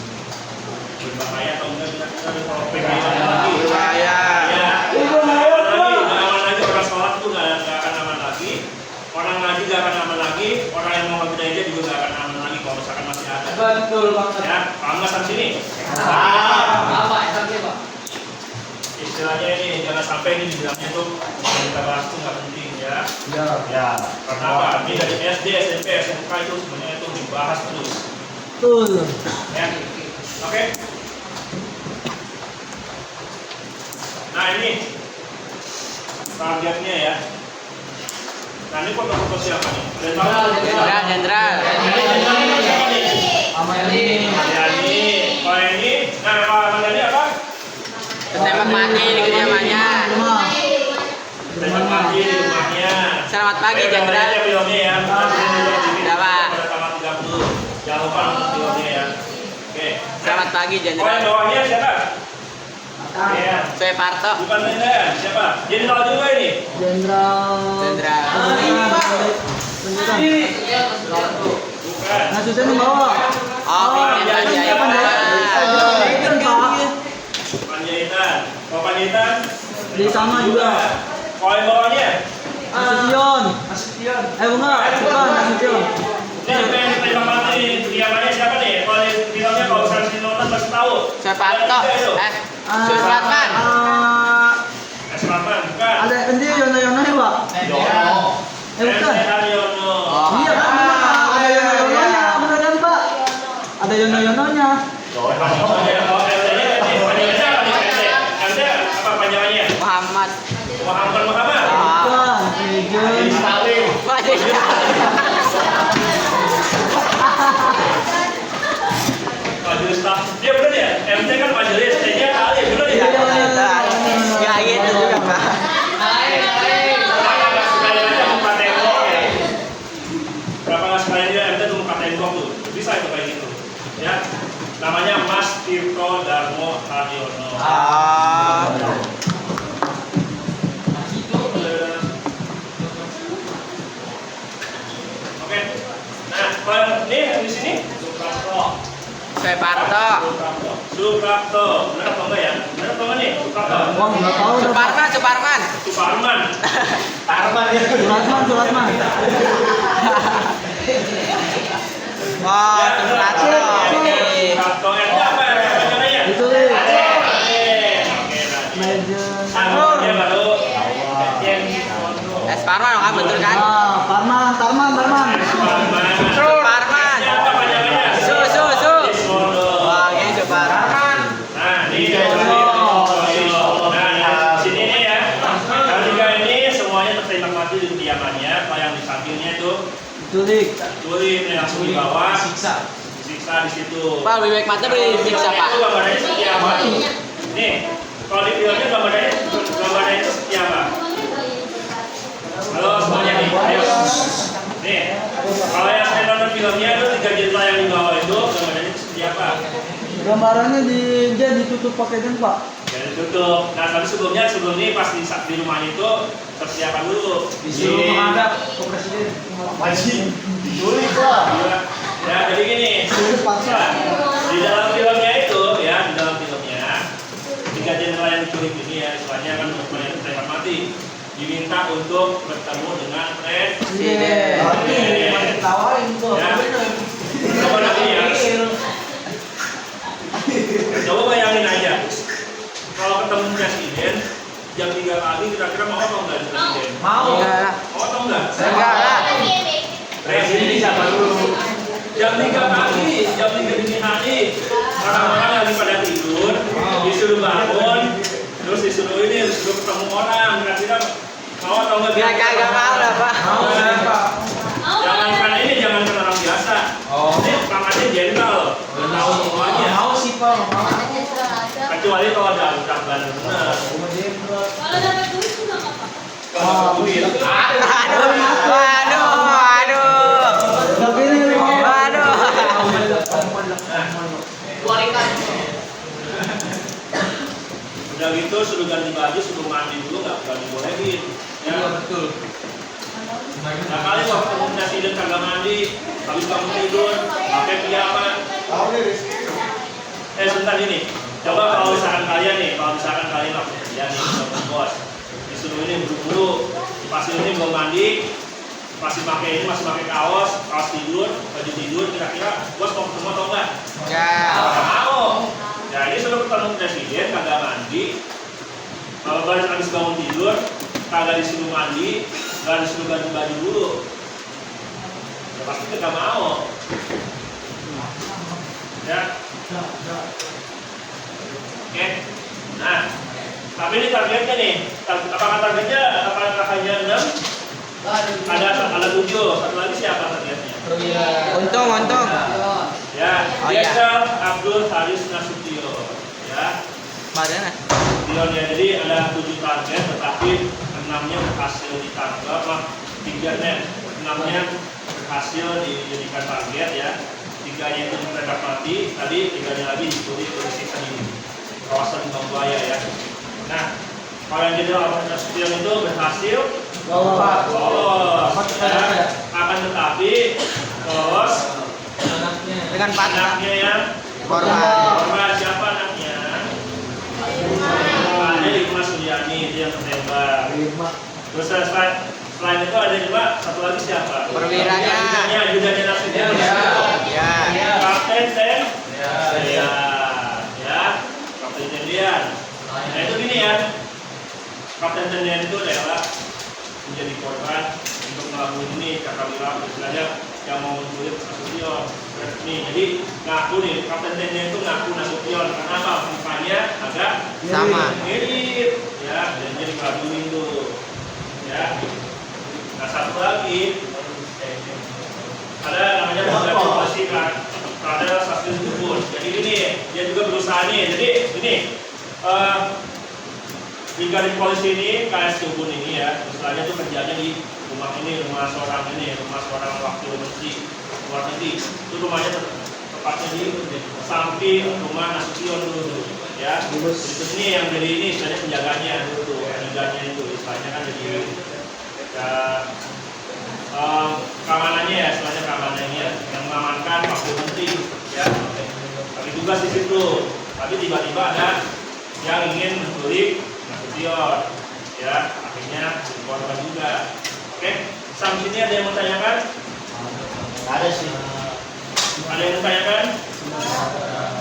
Berbahaya atau enggak kita kalau PKI lagi? Berbahaya. Ya. Aman lagi orang sholat itu nggak akan aman lagi. Orang ngaji nggak akan aman lagi. Orang yang mau belajar juga nggak akan aman lagi kalau misalkan masih ada. Betul banget. Ya, paham nggak sampai sini? Apa itu, Pak? Istilahnya ini jangan sampai ini dibilangnya tuh yang kita bahas itu nggak penting ya. Ya. Karena apa? Ini dari SD, SMP, SMK itu sebenarnya itu dibahas terus. Betul. Ya, oke. Nah ini targetnya ya. Nah ini foto-foto siapa nih? Jenderal. Amali. Yani. Kalau ini, nah kalau Yani apa? Tembak mati di kediamannya. Tembak mati di rumahnya. Selamat pagi, Jenderal. Filmnya ya. Udah, Pak. Pada tanggal 30. Jangan lupa nonton filmnya ya. Oke. Selamat pagi, Kalau yang Jenderal. bawahnya siapa? Ya. Saya Parto. Bukan Lindan, siapa? Jenderal juga ini. Jenderal. Jenderal. Penjutan. Bukan. Nah, Susan yang bawa. Oh, Pimpinan Panjaitan. Panjaitan, Pak. Panjaitan. Kalau Panjaitan Di sama juga. Kalau yang bawahnya Nasution. Bunga, bukan Nasution. ini juga yang ditembak mati diamannya siapa nih? Kalau di filmnya kalau misalnya si nonton pasti tahu. Saya Parto. Supratman. Selatan, bukan. Ada nanti Yono ya, Pak? Yono. Bukan. Haryono. Oh. Iya, Pak. Ada Yono-Yononya, beneran, Pak. Ada Yono-Yononya. Panjangnya apa panjangannya? Muhammad. Muhammad. Bukan. Agent. Wah, jadi Majelis Staff. Dia bener ya? MT kan majelis, T-nya kali, bener ya? Ya gitu juga, Pak. Berapa nggak sekalian dia MT tuh 4 tembok tuh. Bisa itu kayak gitu. Ya. Namanya Mas Tirto Darmo Haryono. Oke. Nah, kalau ini di sini Suprapto. Saya Parto. Suprapto. Benar atau enggak ya? Benar atau enggak nih? Suprapto. Wah, nggak tahu. Suparman. Suparman. Arman ya. Suratman. Wah, Suparto. Suprapto. Itu apa namanya? Itu nih. Oke, Legend. dia baru. Parman kan betul kan? Parman. Suparman. Suparman. Siapa panjangannya? Su. Ismondo. Wah, ini Suparman. Nah, ini nah, sini nih ya. Ketiga ini semuanya tertembak mati di kediamannya. Kalau yang di sampingnya itu Culik. culik langsung dibawa. Disiksa di situ. Pak, lebih baik mati beri disiksa, Pak. Itu gambarnya seperti apa? Nih, kalau di filmnya gambarnya itu seperti apa? Halo semuanya nih, ayo. Nih, kalau yang saya nonton filmnya itu 3 jendela yang di bawah itu gambarnya seperti apa? Gambarannya dia ditutup pakai jeng, Pak. Jadi tutup. Nah, tapi sebelum ini pas di rumah itu persiapan dulu. Disuruh menghadap ke presiden. Masih diculik lah. Iya. Ya, jadi gini. Culik paksa. Di dalam filmnya itu, ya, di dalam filmnya 3 jenderal yang diculik ini ya, istilahnya kan semuanya itu tembak mati. Diminta untuk bertemu dengan presiden. Tawarin tuh. Ya. Coba nanti ya. Coba bayangin aja. Kalau ketemu presiden jam 3 pagi kira-kira mau atau enggak di presiden? Mau. Enggak lah. Mau atau enggak? Enggak lah. Presiden siapa dulu? Jam 3 pagi, jam 3 dini hari. Orang-orang lagi pada tidur, disuruh bangun, terus disuruh ketemu orang. Kira-kira mau atau enggak? Ya kagak mau lah, Pak. Jangankan orang biasa. Ini pangkatnya jenderal. Tahu semuanya. Mau sih Pak. Kecuali kalau ada udah benar. Kalau dapat duit juga nggak apa-apa. Kalau duit. Udah gitu suruh ganti baju, suruh mandi dulu nggak dibolehin. Ya betul. Nah kali waktu ketemu presiden kagak mandi, habis bangun tidur, pakai piyama. Sebentar ini. Coba kalau misalkan kalian waktu kerja nih, sama bos, disuruh ini buru-buru, pasti ini belum mandi, masih pakai kaos tidur, baju tidur, kira-kira bos mau ketemu atau enggak? Nggak mau. Jadi suruh ketemu presiden kagak mandi, kalau baru habis bangun tidur, kagak disuruh mandi, kagak disuruh ganti baju dulu, ya pasti kagak mau. Ya. Oke. Nah, tapi ini targetnya nih. Apakah targetnya? Apakah hanya 6? Ada 7. Satu lagi siapa targetnya? Untung. Ya, Oh, iya. Yesel Abdul Haris Nasution. Ya. Mana? Ya, jadi ada 7 target, tetapi 6-nya berhasil ditangkap. 3-nya 6-nya berhasil dijadikan target ya. tiganya itu ditembak mati, tadi tiganya lagi dicuri disiksa di kawasan Bambaya ya. Nah, kalau yang jadi laporan Nasution itu berhasil lolos ya. Akan tetapi lolos Dengan patah. anaknya yang Korban. siapa anaknya? Ada Irma Suryani, itu yang tertembak. Terus selain itu ada juga satu lagi siapa? Perwiranya. Ajudannya Nasution. Ya. Kapten Ten. Ya. Kapten Tendian. Nah itu gini ya. Kapten Tendian itu adalah menjadi korban untuk melakukan ini kakak bilang istilahnya yang mau menculik Nasution. Nih, jadi ngaku nih Kapten Tendian itu ngaku Nasution karena apa? Mukanya agak Sama. mirip ya, dan jadi kelabuin tuh ya. Nah satu lagi ada namanya polisi kan, ada Saksi Subur. Jadi ini dia juga berusaha nih. Jadi ini Brigadir Polisi ini KS Subur ini ya, misalnya tuh kerjanya di rumah ini, rumah seorang wakil menteri luar negeri. Itu rumahnya tepatnya di samping rumah Nasution dulu ya. Itu ini yang jadi ini istilahnya penjaganya dulu, penjaganya itu istilahnya kan jadi keamanannya ya, istilahnya keamanannya yang mengamankan wakil menteri ya. Tapi tugas di situ. Tapi tiba-tiba ada yang ingin menculik Nasution ya, akhirnya korban juga. Oke, sampai sini ada yang mau tanyakan? Ada sih. Ada yang mau tanyakan?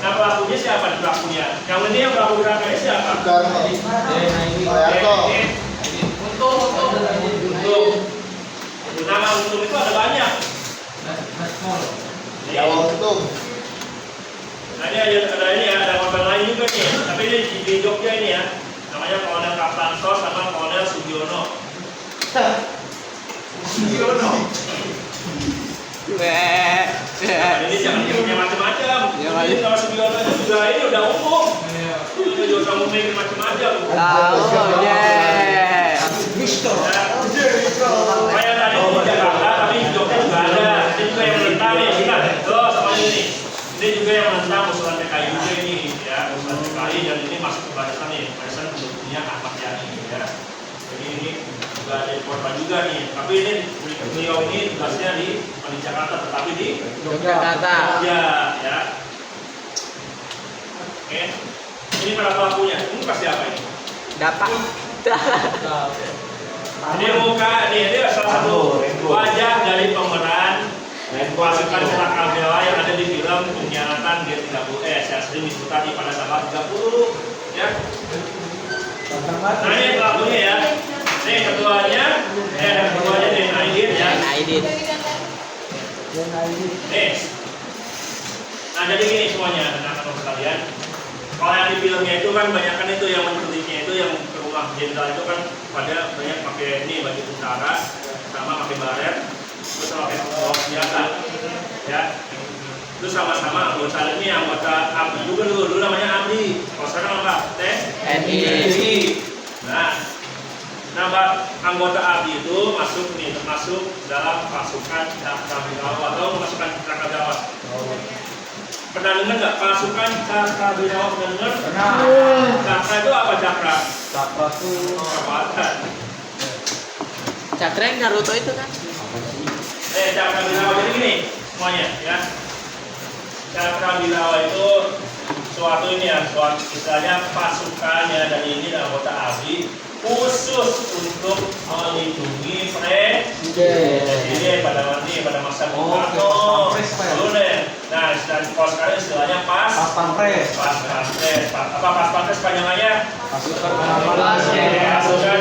Nah pelakunya siapa nih pelakunya? Yang ini yang pelaku gerakannya siapa? Untung. Nama Untung itu ada banyak. Jawa Untung. Nah ini ada ini ya, ada korban lain juga nih. Tapi ini di Jogja ini ya. Namanya Kolonel Kaptan Sos sama Kolonel Sugiono. Ini jangan punya macam-macam. Ini kalau Sugiono itu juga ini udah umum. Itu juga kamu mikir macam-macam. Kayak tadi di Jakarta, tapi di Jogja juga ada. Ini juga yang menentang nih, kita tuh sama ini. Ini juga yang menentang usulan PKI juga ini ya, usulan PKI dan ini masuk ke barisan nih, barisan pendukungnya Ahmad Yani ya. Jadi ini juga ada korban juga nih. Tapi ini beliau ini tugasnya di Jakarta, tetapi di Yogyakarta. ya. Oke. Ini para pelakunya. Ini pasti apa ini? Dapat. Ini muka, ini salah satu wajah dari pemeran pasukan Cakrawala yang ada di film Pengkhianatan G30S yang sering diputar pada tanggal 30 ya. Nah ini pelakunya ya. Nih ketuanya, nih Aidit ya. Aidit. Nih. Nah jadi gini semuanya teman-teman sekalian. Kalau yang di filmnya itu kan banyak kan itu yang menculiknya itu yang ke rumah jenderal itu kan pada banyak pakai ini baju tentara sama pakai baret terus sama pakai kaos biasa ya. Terus sama-sama anggota ini anggota ABRI juga dulu namanya ABRI. Kalau sekarang apa? TNI. Nah, anggota ABRI itu masuk dalam pasukan Cakrawala atau pasukan Cakrawala. Pernah dengar nggak pasukan Cakrawala? Pernah dengar? Cakra itu apa cakra? Cakra tuh Kekuatan. Cakra yang Naruto itu kan? Cakrawala jadi gini semuanya ya. Cakrawala itu suatu ini ya, suatu istilahnya pasukannya dari ini anggota ABRI khusus untuk melindungi presiden pada masa Bung Karno. Dulu deh. Nah, kalau sekarang istilahnya pas pampres panjangannya pasukan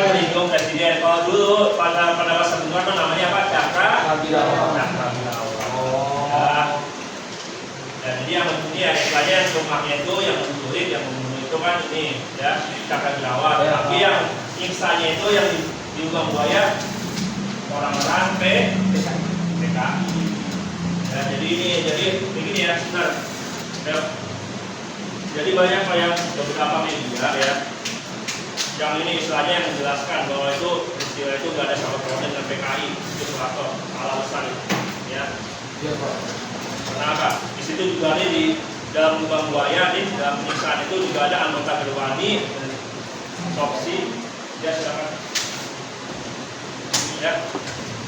pelindung presiden. Kalau dulu pada masa Bung Karno namanya apa? Cakrawala. Dan ini yang menculik istilahnya rumahnya itu yang menculik, yang membunuh itu kan ini ya Cakrawala. Tapi yang nyiksanya itu yang di Lubang Buaya orang-orang PKI. Ya, jadi begini ya, benar. Ya. Jadi banyak yang beberapa media ya yang ini istilahnya yang menjelaskan bahwa itu istilah itu nggak ada sama dengan PKI, itu Soeharto salah besar itu. Ya. Kenapa? juga nih di dalam lubang buaya nih, dalam penyiksaan itu juga ada anggota gerwani, toksi, ya silakan. Ya,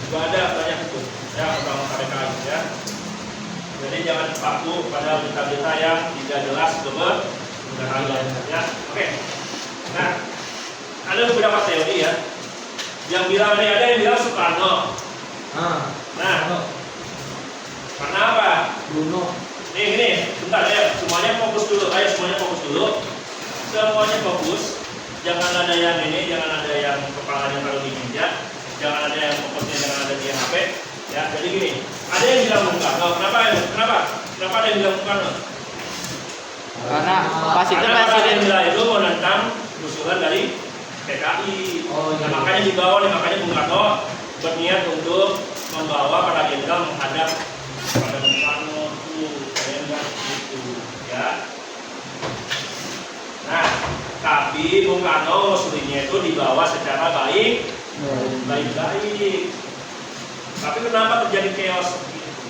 juga ada banyak itu, ya anggota KPK ya. Jadi jangan terpaku pada berita-berita yang tidak jelas kebenarannya, ya. Oke. Nah, ada beberapa teori ya. Yang bilang ini ada yang bilang Soekarno. Nah, karena apa? Bruno. Nih gini, bentar ya, semuanya fokus dulu. Ayo semuanya fokus dulu. Semuanya fokus. Jangan ada yang ini, jangan ada yang kepalanya taruh di meja, jangan ada yang fokusnya, jangan ada di HP. Ya, jadi gini. Ada yang bilang Bung Karno. Kenapa ya? Kenapa ada yang bilang Bung Karno? Karena pas itu Karena presiden bilang itu menentang usulan dari PKI. Nah, makanya dibawa nih, makanya Bung Karno berniat untuk membawa para jenderal menghadap pada Bung Karno itu, ya. Nah, tapi Bung Karno usulnya itu dibawa secara baik. Tapi kenapa terjadi chaos seperti itu?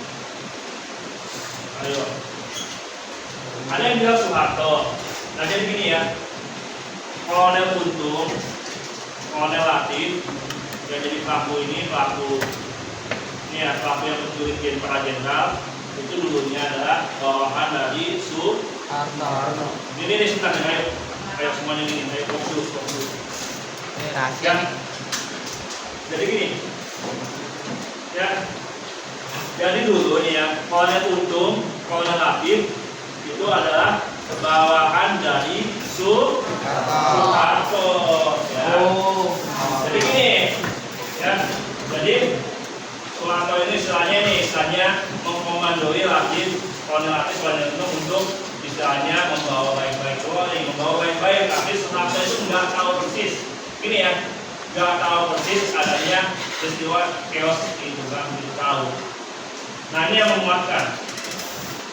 Ayo. Ada yang bilang Soeharto. Nah, jadi gini ya. Kolonel Untung, Kolonel Latif, yang jadi pelaku ini ya, pelaku yang menculikin para jenderal itu dulunya adalah bawahan dari Soeharto. Ini sebentar ya, ayo semuanya ini, ayo fokus. rahasia. Ya. Jadi gini, ya. Jadi dulu nih ya, Kolonel Untung, Kolonel Latif itu adalah bawahan dari Soeharto. Ya. Jadi gini, ya. Jadi Soeharto ini istilahnya mengkomandoi Latif, Kolonel Latif, Kolonel Untung untuk istilahnya membawa baik-baik doang, membawa baik-baik. Tapi Soeharto itu nggak tahu persis. Gini ya, nggak tahu persis adanya peristiwa chaos itu, nggak tahu. Nah, ini yang menguatkan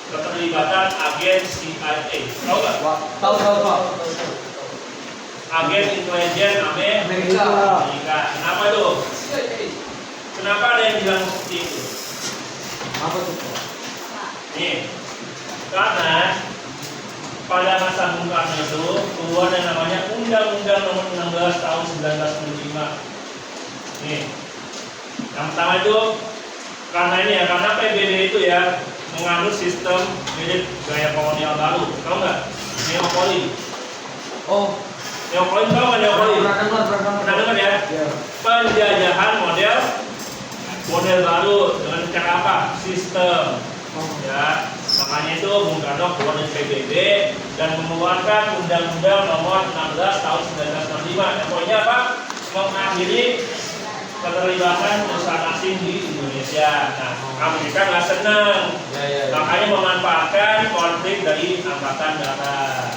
keterlibatan agen CIA. Tahu nggak? Tahu. Agen intelijen Amerika. Kenapa itu? Kenapa ada yang bilang seperti itu? Apa tuh? Nih, karena pada masa Bung Karno itu keluar yang namanya Undang-Undang Nomor 16 Tahun 1965. Nih, yang pertama itu karena ini ya, karena PBB itu ya menganut sistem mirip gaya kolonial baru. Tahu nggak? Neokolonial. Neokolonial, tahu nggak neokolonial? Pernah dengar ya? Penjajahan model baru dengan cara apa? Sistem. Ya, makanya itu Bung Karno keluar dari PBB dan mengeluarkan Undang-Undang Nomor 16 Tahun 1965. Yang poinnya apa? Mengakhiri keterlibatan perusahaan asing di Indonesia. Nah, Amerika nggak senang, makanya memanfaatkan konflik dari angkatan darat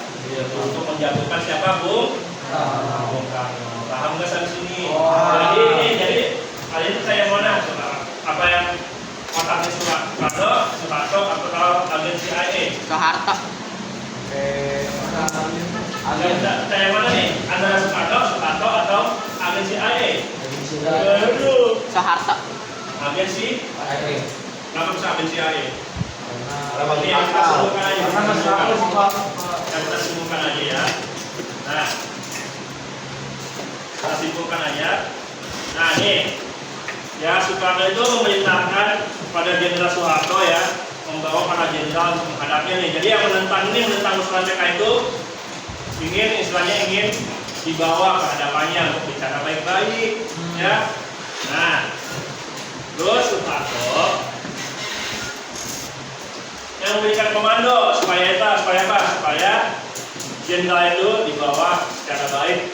untuk menjatuhkan siapa, Bung Karno. Paham nggak sampai sini? Jadi kalian percaya mana? Apa yang otaknya Soeharto atau agen CIA? Soeharto. Percaya mana nih? Antara Soeharto atau agen CIA? Soeharto. Agen CIA. Kenapa bisa agen CIA? Ini Karena kita sebutkan aja. Karena Kita simpulkan aja ya. Nah, kita simpulkan aja. Nah, nih, ya Soekarno itu memerintahkan pada Jenderal Soeharto ya membawa para jenderal untuk menghadapnya nih. Jadi yang menentang usulan PK itu ingin dibawa ke hadapannya untuk bicara baik-baik, ya. Nah, terus Soeharto yang memberikan komando supaya jenderal itu dibawa secara baik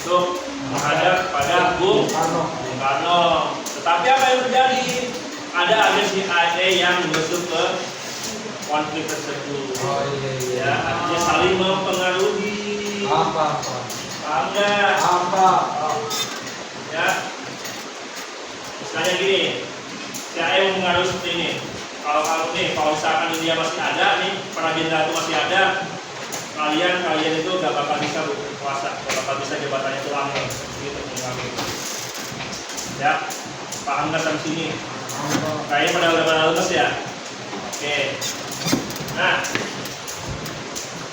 untuk menghadap pada Bung Karno. Tetapi apa yang terjadi? Ada agen CIA yang masuk ke konflik tersebut. Ya, artinya saling mempengaruhi. Paham nggak? Ya. Misalnya gini, CIA mengaruhi seperti ini. Kalau misalkan India masih ada nih, para jenderal itu masih ada, kalian itu gak bakal bisa berkuasa, gak bakal bisa jabatannya itu langgeng, gitu mengambil. Ya, paham nggak sampai sini? Kayaknya pada udah lemes ya. Oke. Nah,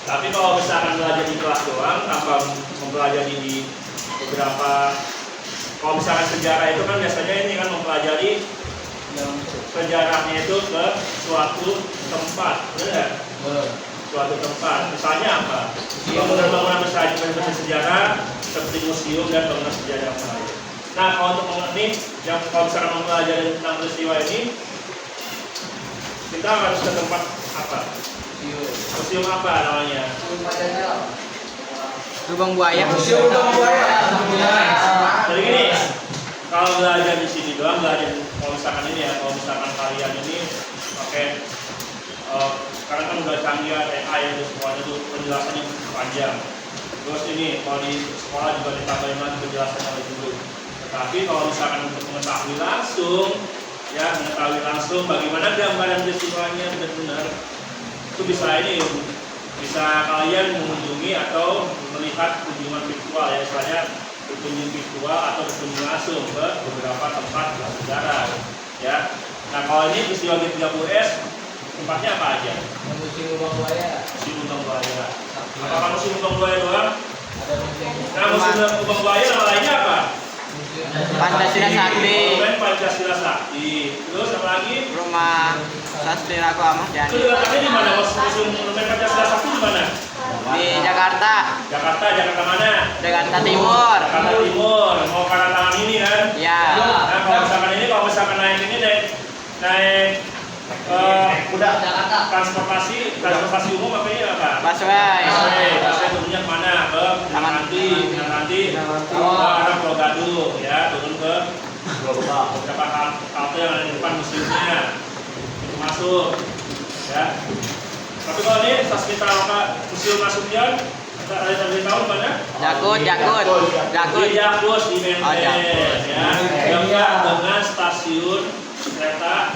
tapi kalau misalkan belajar di kelas doang tanpa mempelajari di beberapa, kalau misalkan sejarah itu kan biasanya ini kan mempelajari sejarahnya itu ke suatu tempat, benar? Suatu tempat, misalnya apa? Bangunan-bangunan besar sejarah seperti museum dan bangunan sejarah lain. Nah, kalau untuk mengenai yang kalau misalkan mempelajari tentang peristiwa ini, kita harus ke tempat apa? Museum apa namanya? Lubang buaya. Jadi gini, kalau belajar di sini doang, belajar kalau misalkan ini ya, kalau misalkan kalian ini pakai karena kan udah canggih AI itu semuanya itu penjelasannya panjang. Terus ini kalau di sekolah juga ditambahin lagi penjelasannya lebih dulu. Tetapi kalau misalkan untuk mengetahui langsung bagaimana gambaran peristiwanya benar-benar, itu bisa bisa kalian mengunjungi atau melihat kunjungan virtual ya, istilahnya berkunjung virtual atau berkunjung langsung ke beberapa tempat sejarah ya. Nah, kalau ini peristiwa G30S tempatnya apa aja? Museum Lubang Buaya. Museum Lubang Buaya. Apakah Museum Lubang Buaya doang? Nah, Museum Lubang Buaya nama lainnya apa? Pancasila Sakti. Pancasila Sakti. Terus apa lagi? Rumah Sastra Aku Ahmad Itu Yani. letaknya di mana? Museum Monumen Pancasila Sakti di mana? Di Jakarta. Jakarta mana? Jakarta Timur. Jakarta Timur. Mau ke arah tangan ini kan? Ya. Nah, kalau misalkan naik ini naik transportasi umum apa ini apa? Busway. Busway turunnya kemana? Ke nanti ke arah Pulau Gadung ya, turun ke beberapa halte yang ada di depan museumnya, itu masuk ya. Tapi kalau ini Sasmita Museum Nasution ada tahu mana? Jakut. Di Jakut di Menteng Oh, Jakut. ya. Dekat dengan stasiun kereta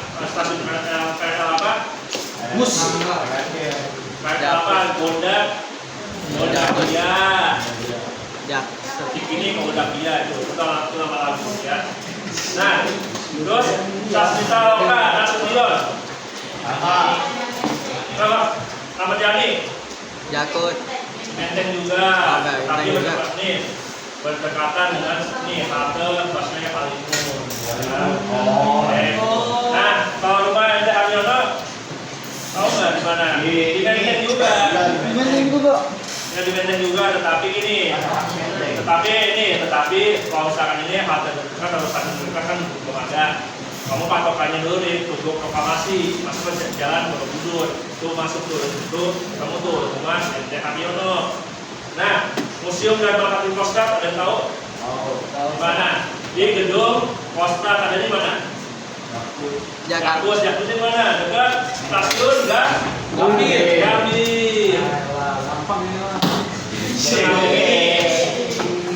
apa? Bus. Kereta apa? Gondak Dia. Jak. Ini Gondak Dia itu nama lagu ya. Nah, terus Sasmita Nasution. Kalau Ahmad Yani Jakut. Menteng juga, tapi berdekatan dengan halte busway Halimur. Nah, kalau rumah Anda Haryono, tahu nggak di mana? Di Menteng juga. Ya, di Menteng juga, tetapi kalau misalkan ini halte dekat atau stasiun dekat kan belum ada. Kamu patokannya dulu nih, Tugu Proklamasi, masuk ke jalan Borobudur, tuh masuk itu kamu tuh rumah MT Haryono. Nah, museum dan tempat Kostrat ada yang tahu? Di mana? Di gedung Kostrat ada di mana? Jakarta. Jakut di mana? Dekat stasiun Gambir.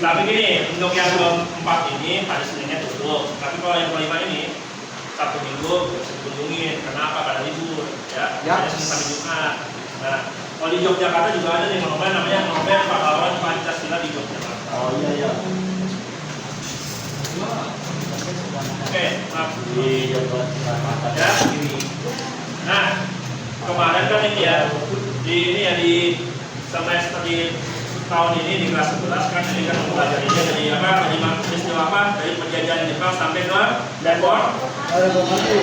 Tapi gini, untuk yang keempat ini hari Seninnya tutup. Tapi kalau yang kelima ini Sabtu Minggu bisa dikunjungin. Kenapa? Karena libur ya. Hanya Senin sampai Jumat. Nah, kalau di Yogyakarta juga ada nih monumen namanya Monumen Pahlawan Pancasila di Yogyakarta. Oh iya. Oke, maaf. Di Yogyakarta. Ya, gini. Nah, kemarin kan ini ya di semester di tahun ini di kelas 11 kan ini kan mempelajarinya dari peristiwa apa? Dari penjajahan Jepang sampai ke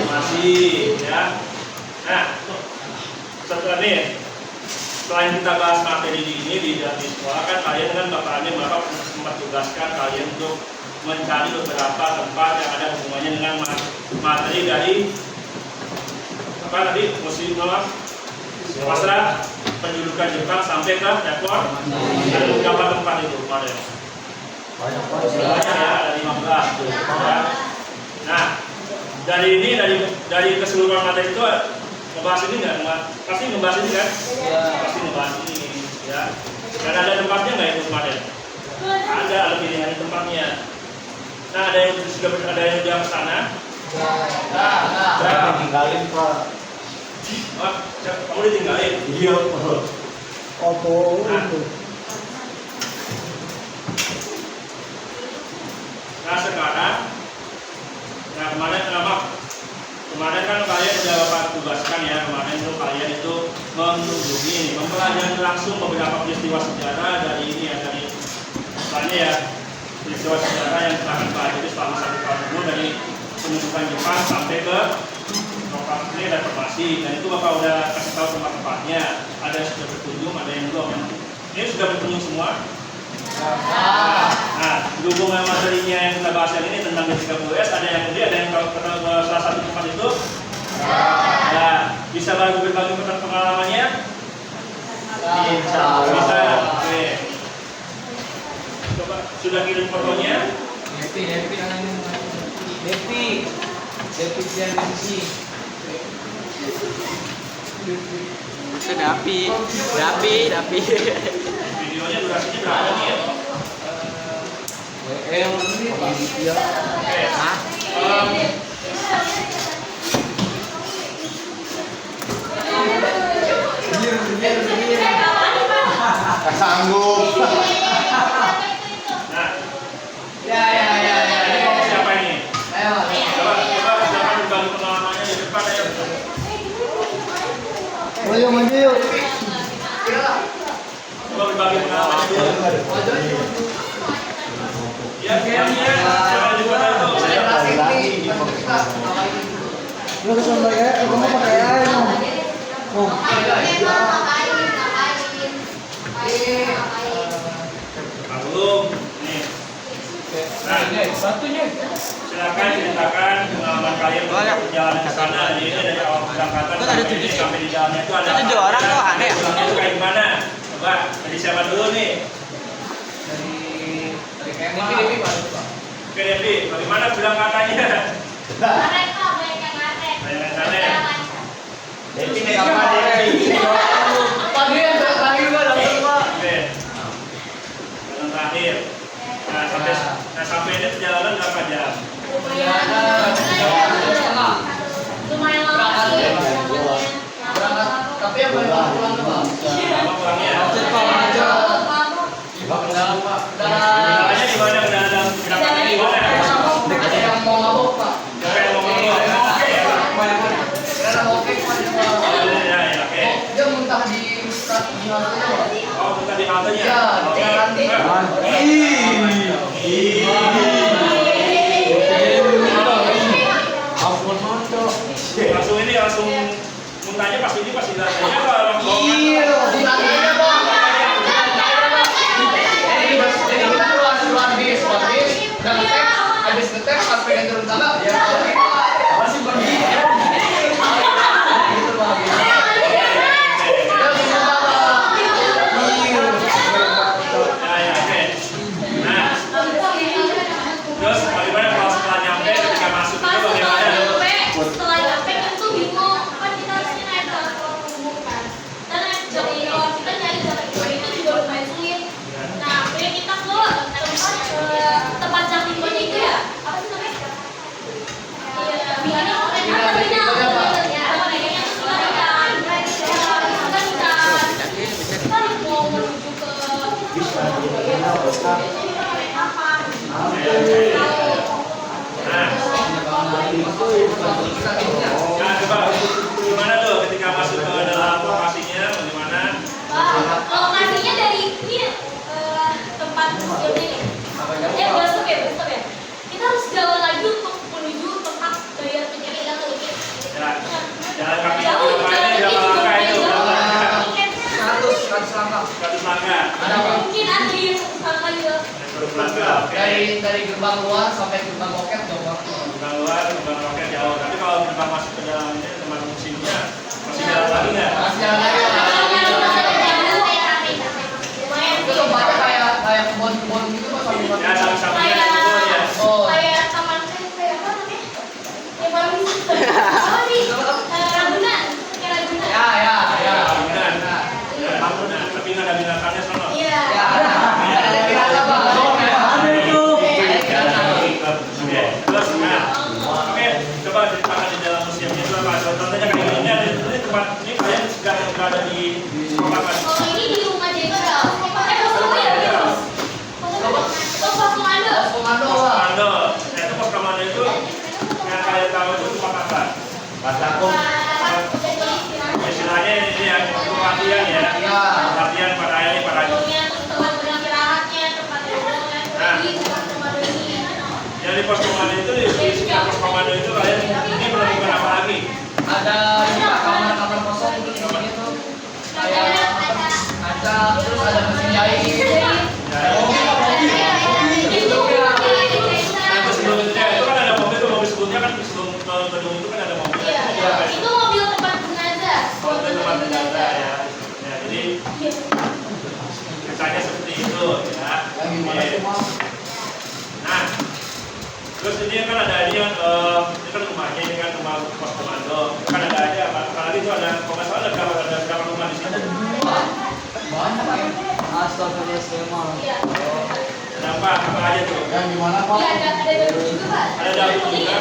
masih ya. Nah, setelah ini selain kita bahas materi ini di sekolah kan kalian kan Bapak sempat tugaskan kalian untuk mencari beberapa tempat yang ada hubungannya dengan materi dari apa tadi museum masa pendudukan Jepang sampai ke Depok. Ada beberapa tempat itu kemarin. Banyak ya, ada 15 tuh. Ya. Nah, dari keseluruhan materi itu ngebahas ini nggak? Pasti ngebahas ini kan? Pasti ngebahas ini ya. Dan ada tempatnya nggak itu kemarin? Ada pilihan tempatnya. Nah, ada yang sudah ke sana? Saya tinggalin Pak. Oh, kamu ditinggalin? Iya. Nah sekarang, kemarin kan kan kalian sudah Bapak tugaskan ya kemarin itu kalian itu mengunjungi, mempelajari langsung beberapa peristiwa sejarah dari ini ya, dari misalnya ya peristiwa sejarah yang telah dipelajari selama 1 tahun dulu dari pendudukan Jepang sampai ke Reformasi dan Reformasi, dan itu Bapak udah kasih tahu tempat-tempatnya, ada yang sudah berkunjung, ada yang belum. Ini sudah berkunjung semua. Nah, berhubung dengan materinya yang kita bahas ini tentang G30S, ada yang ada yang tahu salah satu tempat itu. Nah, bisa berbagi pengalamannya? Bisa. Oke. Coba sudah kirim fotonya? Depi Cianisi. Sudah api. Videonya durasinya berapa nih ya? Hah? Sanggup. Nah, Ya. ini mau siapa ini? Coba siapa berbagi pengalamannya di depan ayo. Maju. Coba berbagi pengalamannya dulu. Ya, semuanya. Jangan di depan itu. Lu kesana pakai, kamu pakai air dong. Oh. Belum. Nih. Nah, silakan ceritakan pengalaman kalian perjalanan ke sana. Jadi ini dari awal keberangkatan sampai di dalamnya itu ada 7 orang kok aneh. Pulangnya itu kayak gimana? Coba dari siapa dulu nih? Oke Devi, bagaimana berangkatannya? Devi naik apa Devi? Oke. Jalan terakhir. Nah sampai ini perjalanan berapa jam? Lumayan lama sih. Tapi yang paling pulang tuh, Pak. Lama pulangnya? Kendalanya di mana? Kendala berangkatnya di mana? ada yang mau mabuk, Pak. Siapa yang mau ngomong? Karena oke, Pak. Ya, oke. Dia muntah di haltenya, Pak. Oh, bukan di haltenya? Iya, Oke. Ampun mantap. Langsung muntahnya pas ini pas di lantainya apa langsung? Iya, di lantainya, Pak. Jadi kita keluar bis, dan ngetek, habis ngetek pas pengen turun tangga, ya masih pergi. Gitu, Pak. Ya, oke. Nah, terus bagaimana kalau setelah nyampe ketika masuk itu bagaimana? Setelah nyampe kan tuh bingung kan kita harusnya naik transport umum kan, dan kalau kita nyari jalan itu juga lumayan sulit. Nah akhirnya kita ke tempat Jaklingkonya itu ya, apa sih namanya? Kita mau menuju ke Nah, coba gimana tuh ketika masuk ke dalam lokasinya, bagaimana? lokasinya dari ini tempat museumnya nih. Bus stop ya. Kita harus jalan lagi untuk menuju tempat bayar tiket yang lebih. Jalan kaki berapa langkah itu? Berapa langkah? 100 langkah. 100 langkah. Mungkin ada yang langkah juga. 100 langkah. Oke. Dari gerbang luar sampai gerbang loket jauh banget. Bukan luar, bukan roket jauh. Tapi kalau kita masuk ke dalam ini tempat musimnya masih jalan lagi nggak? Masih jalan lagi. Itu tempatnya kayak kebun-kebun gitu, Pak, sambil Ya, samping-sampingnya itu ya. Oh. Kayak taman kayak apa namanya? Yang paling apa sih? Ragunan. Kayak Ragunan. Ya. Ragunan. Ya, Ragunan. Tapi nggak ada binatangnya sana. Iya. Ya. Ada pirata, Pak. Ada itu. Ada pirata. Oke, terus nah. Oke, coba ceritakan di dalam museumnya itu apa? Contohnya kayak gini, ini tempat ini kalian sudah berada Istilahnya ini yang untuk latihan ya. Iya. Latihan pada ini pada. tempat beristirahatnya, tempat beristirahatnya, Yang di pos komando itu di sekitar pos komando itu kalian ini menemukan apa lagi? Ada ini Pak, kamar-kamar kosong itu isinya tuh kayak kaca, terus ada mesin jahit. Nah, sebelumnya itu kan ada mobil tuh, mobil sebelumnya kan sebelum ke gedung itu kan ada mobil. Itu mobil tempat jenazah. Mobil tempat jenazah ya. Ya, jadi ceritanya seperti itu ya. Oke. Nah, terus ini kan ada ini kan ini kan rumahnya, ini kan rumah pos komando. Kan ada aja, apalagi itu ada kalau nggak salah ada berapa rumah di situ? Banyak Pak. Astagfirullahaladzim. Iya. Ada apa aja tuh? Yang gimana Pak? Iya, ada dapur juga, Pak. Ada dapur juga.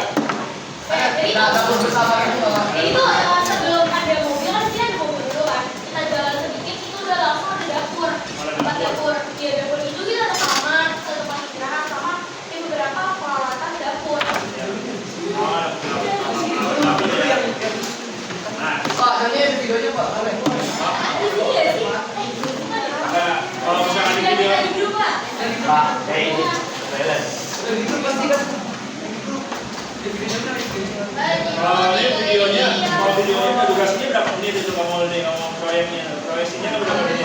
Jadi Kita dapur bersama itu Pak. itu sebelum ada mobil kan sih ada mobil dulu kan. Kita jalan sedikit itu udah langsung ada dapur. Tempat dapur. Iya, dapur itu kita ada kamar, ada tempat istirahat sama beberapa peralatan dapur. Nah, Pak, jadi ada videonya Pak, boleh? Ada sih ya sih. ada kalau misalkan di video dulu, Pak. Pak, ini balance. Itu pasti kan. Kalau ini videonya, kalau videonya durasinya berapa menit itu kamu ngomong proyeknya, proyeksinya kan berapa menit?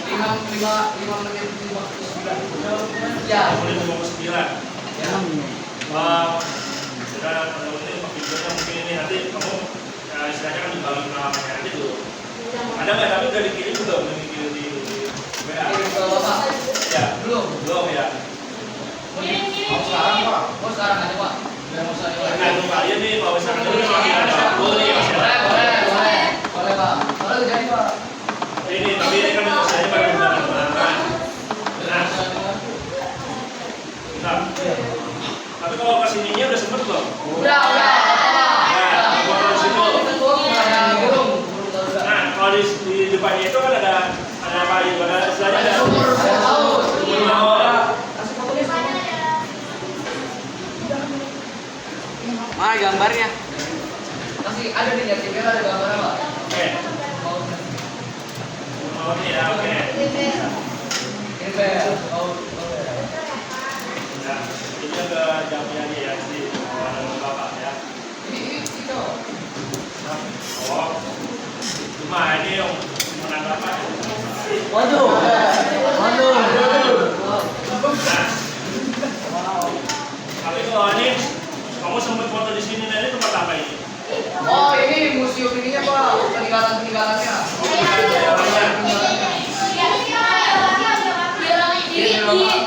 5 menit 59. Ya. 59. Ya. Sudah menurut videonya mungkin ini nanti kamu istilahnya kan dibangun pengalamannya aja dulu. Ada nggak? Tapi udah dikirim belum? Udah dikirim di WA? Kirim ke Bapak. Ya, Belum. belum ya. Mau sekarang Pak? Mau sekarang aja Pak. Biar mau saya. Tergantung kalian nih, kalau misalkan ini masih ada dapur nih, masih ada. Boleh Pak. Boleh jadi Pak. Ini tapi ini kan saya baru mendapat pengalaman. Nah, bentar. Tapi kalau kesininya udah sempet belum? Udah. Kalau di situ. Ada burung. Nah, kalau di depannya itu kan ada apa gitu? Ada istilahnya ada Sumur laut. sumur laut. Mana gambarnya? Masih ada di JTB ada gambarnya Pak. Oke, Mau sumur lautnya ya, oke. ini Pak. Mau. Nah, ini ke jamnya aja ya, di dengan bapak ya. Ini itu. Oh, cuma ini yang menang apa? Waduh. Nah, tapi kalau ini kamu sempat foto di sini, nah ini tempat apa ini? Oh, ini museum ininya Pak. Peninggalan-peninggalannya. Di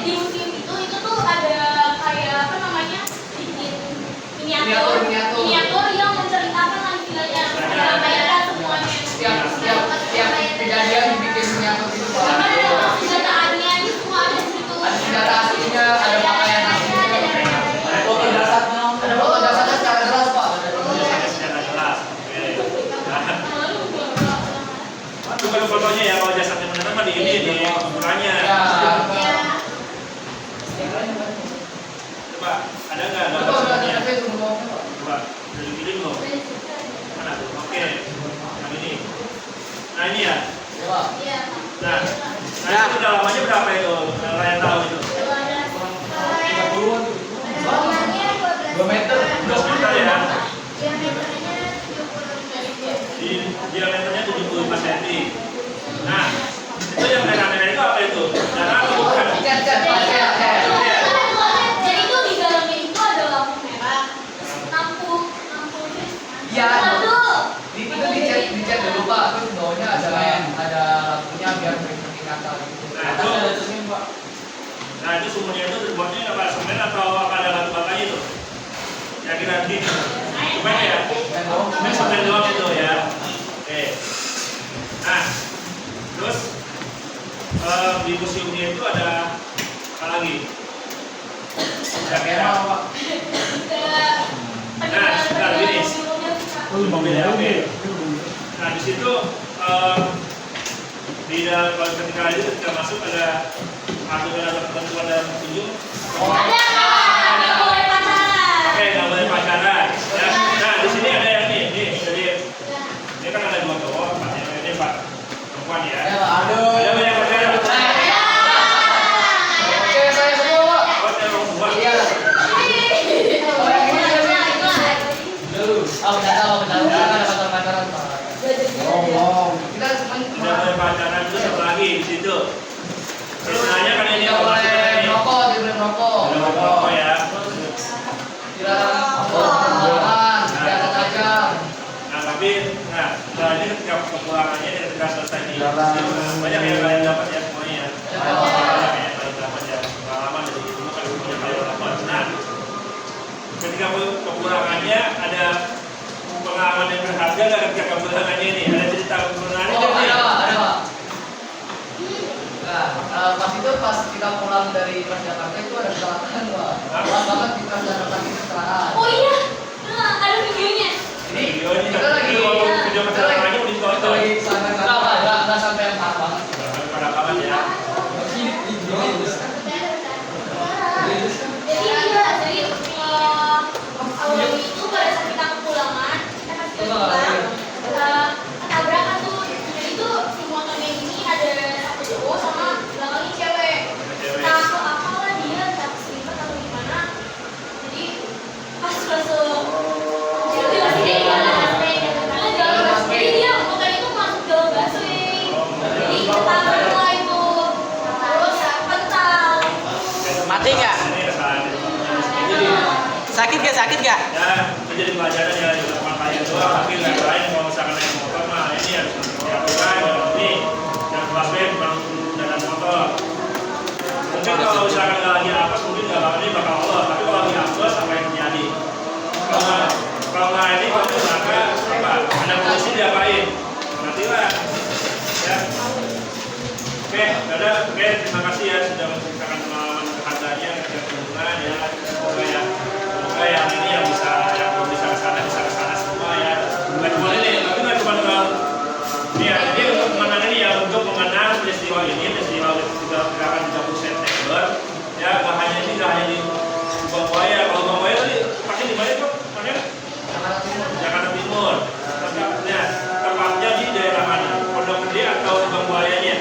museum itu tuh ada kayak apa namanya bikin miniatur yang menceritakan lah istilahnya kayak semuanya. Setiap kejadian dibikin miniatur itu Pak. Senjataannya itu semua ada di situ. Ada senjata aslinya, ada pakaian aslinya. Ada foto jasadnya. Ada foto jasadnya secara jelas Pak. Secara jelas. Oke. Bukan fotonya ya, kalau jasadnya benar mah di ini di ukurannya. Ya. Coba, ada nggak Coba gambarnya? ada itu ngomongnya Pak. Coba, udah dikirim belum? Mana tuh? Oke, yang ini. Nah ini ya. Ya Pak. Nah itu udah lamanya berapa itu? Kalian tahu itu? 2 meter. 2 meter ya. Di diameternya 75 cm. Nah, itu yang merah-merah itu apa itu? Darah atau bukan? Cat Pak. Jadi itu di dalamnya itu ada lampu merah, nampung. Iya. Aduh. Itu dicat dulu Pak. Terus bawahnya ada lampunya biar peringatan gitu. Nah itu sumurnya itu terbuatnya apa? Semen atau apa ada batu batanya itu? Ya kira gini. Semen ya? Semen doang itu ya. Oke. Nah, terus di museumnya itu ada apa lagi? Kira-kira. Nah, sebentar gini. Mobilnya oke. Nah di situ di dalam kalau ketika itu ketika masuk ada aturan atau ketentuan dalam kunjung. Ada boleh pacaran. Oke, nggak boleh pacaran. Ya. Nah di sini ada yang nih ketika kepulangannya dan ketika selesai di banyak yang kalian dapat ya semuanya ya. Banyak yang kalian dapat ya pengalaman dari itu kan punya kalian dapat. Nah, ketika kepulangannya ada pengalaman yang berharga nggak ketika kepulangannya ini? Ada cerita kepulangannya Oh, nggak nih? ada Pak. Nah, pas itu pas kita pulang dari Transjakarta itu ada kecelakaan Pak. Pas banget di Transjakarta itu kecelakaan. Oh iya, nah, ada videonya. Ini Video ini kita lagi video kecelakaannya udah ditonton. Nggak sampai yang parah banget. Pada kapan ya? Jadi awal itu pada saat kita kepulangan, kita kasih pulang, tabrakan tuh. Jadi tuh si motornya ini ada satu cowok sama belakangnya cewek. Nah, apalah dia tak selipet atau gimana. Jadi pas masuk, jadi masih dia jalan gasway. Jadi dia motor itu masuk jalur gasway. Jadi ketabrak lah itu. Terus pental. Mati nggak? Ini kesalahan. Sakit gak? Ya, menjadi pelajaran ya di depan kalian doang. Tapi nggak lain kalau misalkan naik motor mah ini harus dilakukan. Ini dan busway bukan jalan motor. Mungkin kalau misalkan nggak lagi apes mungkin nggak bakal ini bakal Allah. Tapi kalau lagi apes apa yang terjadi? Kalau nggak ini kalau misalkan apa? Ada polisi diapain? Matilah. Ya. Oke, dadah. Oke, terima kasih ya sudah menceritakan pengalaman berharganya ketika hubungan ya. Semoga yang ini yang belum bisa kesana semua ya. Bukan cuma ini, tapi nggak cuma ini ya. Jadi untuk mengenang ini ya, untuk mengenang peristiwa ketika gerakan 30 September ya, nggak hanya di Bangbuaya. Kalau Bangbuaya tadi pakai di mana kok? Pakai Jakarta Timur. Tepatnya di daerah mana? Pondok Gede atau Bangbuayanya?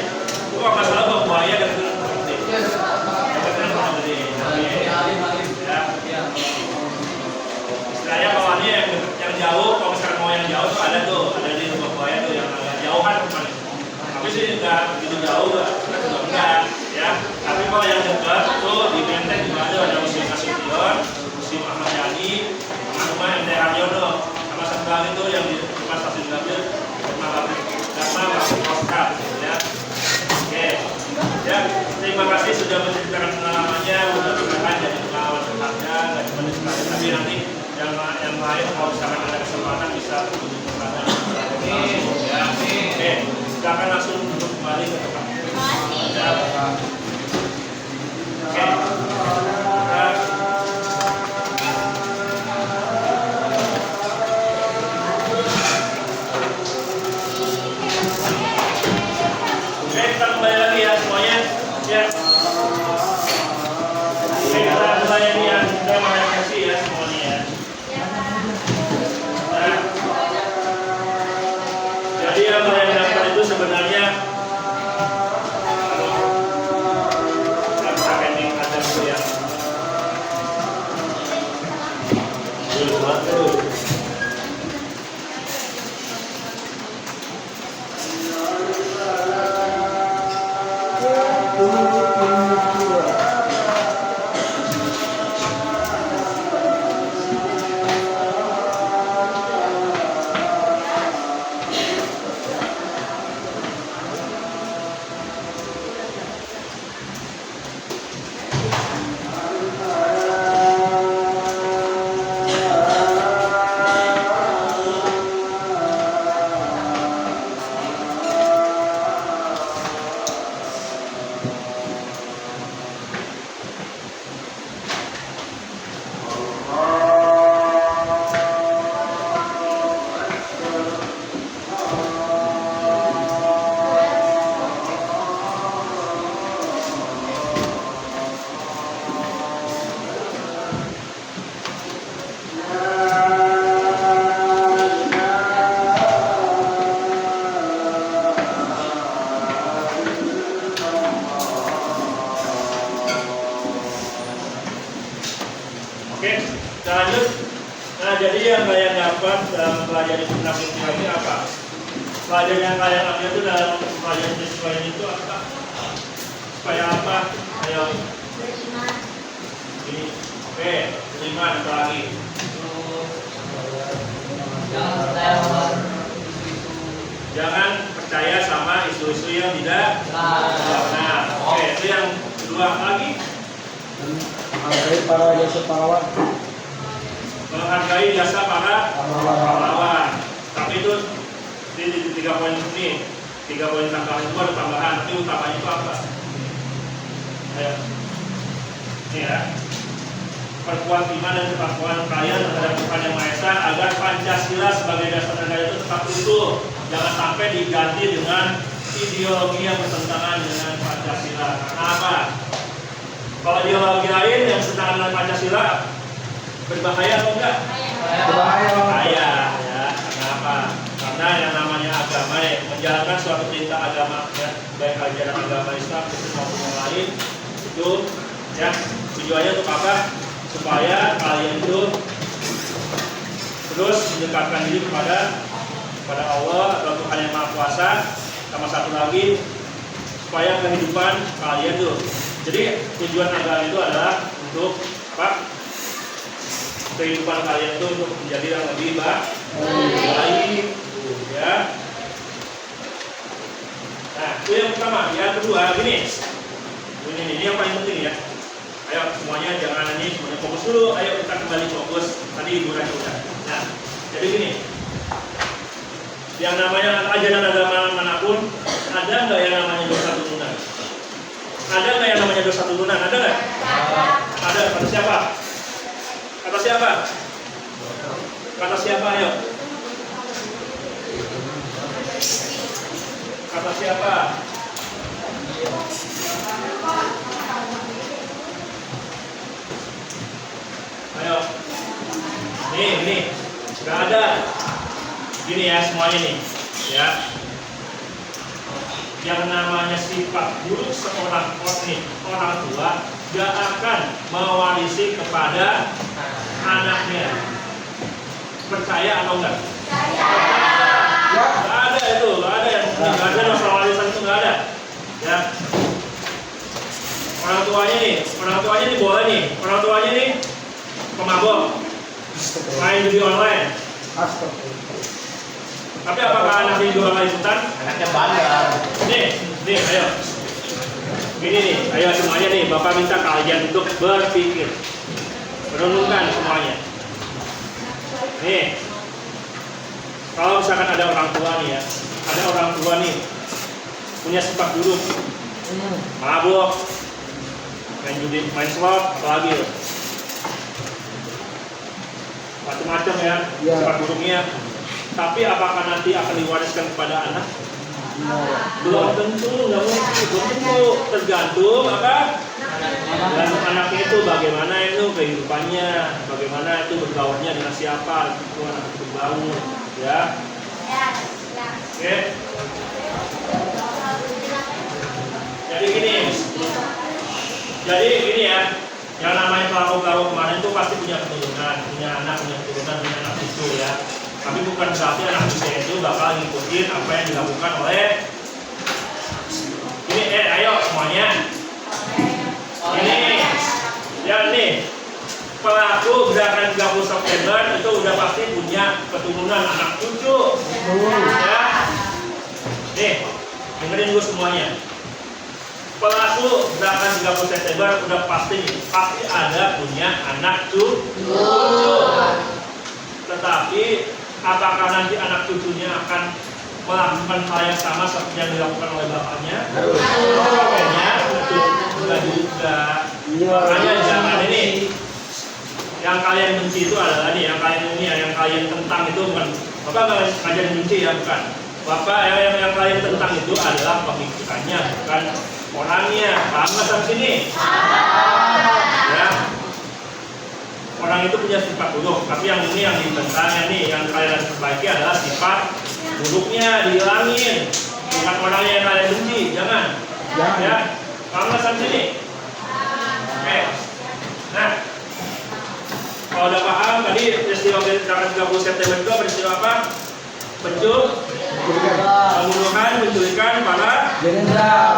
Itu kalau nggak salah Bangbuaya dan Pondok Gede. Pondok Gede. Ya. Istilahnya kawannya yang jauh, kalau misalkan mau yang jauh tuh ada di Rumah Buaya tuh yang agak jauhan kemarin. Tapi sih nggak begitu jauh, kita juga enggak, ya. Tapi kalau yang dekat tuh di Menteng juga ada Museum Nasution, Museum Ahmad Yani, sama MT Haryono, sama Senggang itu yang di rumah stasiun Gambir, Dharma Oscar, ya. Oke, ya. Terima kasih sudah menceritakan pengalamannya, mudah-mudahan jadi pengalaman berharga, nggak cuma di sekali, tapi nanti yang lain kalau misalkan ada kesempatan bisa berkunjung ke sana. Ya, oke, silakan langsung untuk kembali ke tempat. Terima kasih. Ya. Oke. Oke, kita kembali lagi ya semuanya. Ya. Oke, kita kembali lagi ya. Kita mengapresiasi ya semuanya ya. Nah, jadi yang kalian dapat itu sebenarnya pakai ini ada ya. Oke, kita lanjut. Nah, jadi yang kalian dapat dalam pelajaran tentang peristiwa ini apa? Pelajaran yang kalian ambil itu dalam pelajaran peristiwa ini itu apa? Supaya apa? Ayo. Beriman. Ini. Oke, beriman apa lagi? Jangan percaya sama itu. Jangan percaya sama isu-isu yang tidak benar. Oke, itu yang kedua. Lagi Menghargai para jasa pahlawan. menghargai jasa para pahlawan. Tapi itu di 3 poin ini, 3 poin tambahan itu ada tambahan. Tapi utamanya itu apa? Ayo, ini ya. Perkuat iman dan ketakwaan kalian terhadap Tuhan Yang Maha Esa agar Pancasila sebagai dasar negara itu tetap utuh. Jangan sampai diganti dengan ideologi yang bertentangan dengan Pancasila. Karena apa? Kalau ideologi lain yang bertentangan dengan Pancasila berbahaya atau enggak? Bahaya ya. Kenapa? Karena yang namanya agama ya, menjalankan suatu perintah agama ya, baik ajaran agama Islam maupun yang lain itu ya tujuannya untuk apa? Supaya kalian itu terus mendekatkan diri kepada Allah atau Tuhan Yang Maha Kuasa. Sama satu lagi supaya kehidupan kalian tuh. Jadi tujuan agama itu adalah untuk apa? Kehidupan kalian itu untuk menjadi yang lebih baik, ya. Nah, itu yang pertama. Yang kedua, ini yang paling penting ya. Ayo semuanya jangan ini semuanya fokus dulu. Ayo kita kembali fokus. Tadi durasi udah. Nah, jadi gini. Yang namanya ajaran agama manapun ada nggak yang namanya dosa turunan? Ada nggak yang namanya dosa turunan? Ada nggak? Ada. Kata siapa? Kata siapa? Kata siapa? Ayo. Kata siapa? Ayo. Nih, nggak ada. Gini ya semuanya nih, ya. Yang namanya sifat buruk seorang orang tua gak akan mewarisi kepada anaknya. Percaya atau enggak? Gak ada itu, gak ada yang gak ada masalah warisan itu gak ada. Ya. Orang tuanya nih boleh nih, orang tuanya nih pemabok, main judi online. Tapi apakah anaknya juga bakal ikutan? Anaknya bandar. Nih, ayo. Gini nih, ayo semuanya nih, Bapak minta kalian untuk berpikir, renungkan semuanya. Nih, kalau misalkan ada orang tua nih ya, ada orang tua nih punya sifat buruk, mabuk, main judi, main slot, apalagi macam-macam ya, sifat buruknya. Tapi apakah nanti akan diwariskan kepada anak? Belum tentu, nggak mungkin. Belum tentu, tergantung apa? Dan anaknya itu bagaimana itu kehidupannya, bagaimana itu bergaulnya dengan siapa, itu anak itu bergaul, ya. Oke. Jadi gini ya, yang namanya pelaku kemarin itu pasti punya keturunan, punya anak cucu ya. Tapi bukan berarti anak cucu itu bakal ngikutin apa yang dilakukan oleh ini. Ayo semuanya. Ini ya nih, pelaku gerakan 30 September itu udah pasti punya keturunan anak cucu. Ya. Nih, dengerin dulu semuanya. Pelaku gerakan 30 September udah pasti ada punya anak cucu. Tetapi apakah nanti anak cucunya akan melakukan hal yang sama seperti yang dilakukan oleh bapaknya? Bapaknya enggak juga. Makanya jangan ini. Yang kalian benci itu adalah nih, yang kalian tentang itu bukan Bapak nggak ngajarin benci ya, bukan. Bapak yang kalian tentang itu adalah pemikirannya, bukan orangnya. Paham nggak sampai sini? Ya. Orang itu punya sifat buruk, tapi yang ini yang ditentangnya nih, yang kalian harus perbaiki adalah sifat buruknya, dihilangin. Bukan orangnya yang kalian benci, jangan. Ya, paham nggak sampai sini? Oke. Nah, kalau udah paham tadi peristiwa gerakan 30 September itu peristiwa apa? Pembunuhan, penculikan para jenderal.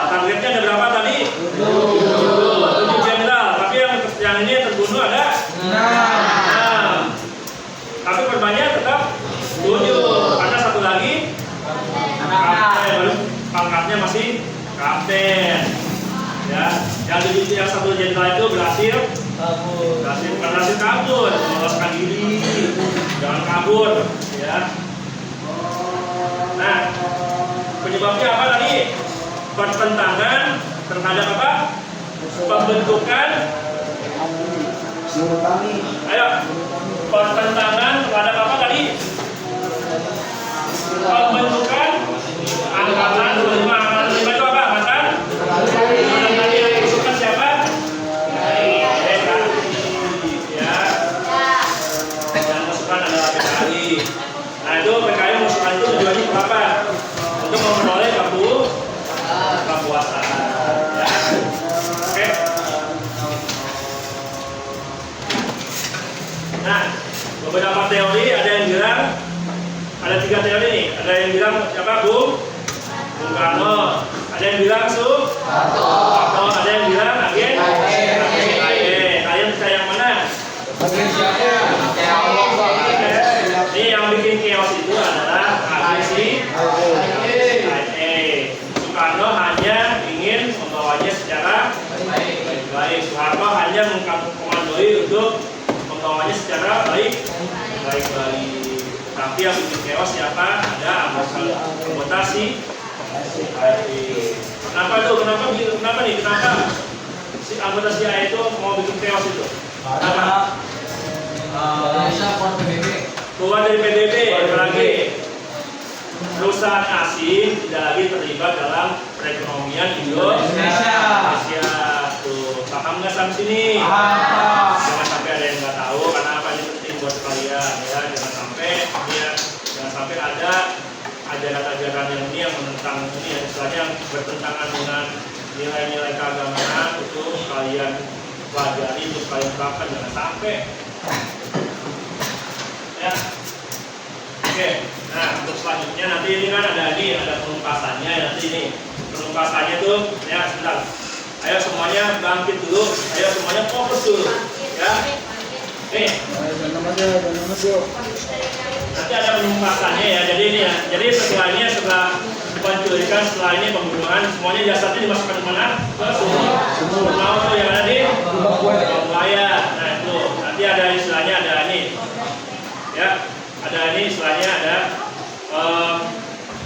Targetnya ada berapa tadi? 7 jenderal. Tapi yang ini terbunuh ada 6. Tapi korbannya tetap 7. Karena satu lagi pangkatnya masih kapten. Ya, yang satu jenderal itu berhasil kabur, meloloskan diri, jangan kabur, ya. Nah, penyebabnya apa tadi? Pertentangan terhadap apa? Pembentukan. Ayo, pertentangan terhadap apa tadi? Pembentukan angkatan 25. Angkatan 25 itu apa? Angkatan tadi yang diusulkan siapa? PKI, ya. Yang diusulkan adalah PKI. Nah itu PKI mengusulkan itu tujuannya berapa? Untuk memperoleh kekuasaan. Ya. Oke. Nah, beberapa teori ada yang bilang ada 3 teori nih. Ada yang bilang siapa? Bung Karno. Ada yang bilang Soeharto. Ada yang bilang Agen. Kalian percaya yang mana? Ini yang bikin chaos itu adalah Soekarno hanya ingin membawanya secara baik. Soeharto hanya mengkomandoi untuk membawanya secara baik. Tapi yang bikin chaos siapa? Ada anggota si Kenapa tuh? Kenapa nih? Kenapa si anggota si A itu mau bikin chaos itu? Kenapa? Keluar dari PBB, apalagi perusahaan asing tidak lagi terlibat dalam perekonomian Indonesia. Tuh, paham nggak sampai sini? Jangan sampai ada yang nggak tahu karena apa ini penting buat kalian ya. Jangan sampai ada ajaran-ajaran yang ini yang menentang ini yang istilahnya yang bertentangan dengan nilai-nilai keagamaan itu kalian pelajari terus kalian terapkan, jangan sampai ya. Oke, nah untuk selanjutnya nanti ini kan ada penumpasannya nanti ini penumpasannya tuh ya sebentar. Ayo semuanya bangkit dulu, ayo semuanya fokus dulu ya. Nih. Nanti ada penumpasannya ya. Jadi ini ya. Jadi setelah penculikan, setelah ini pembunuhan, semuanya jasadnya dimasukkan ke mana? Ke sumur. Mau tuh yang ada di buaya. Nah itu. Nanti ada istilahnya ada ini. Ya. Ada ini istilahnya ada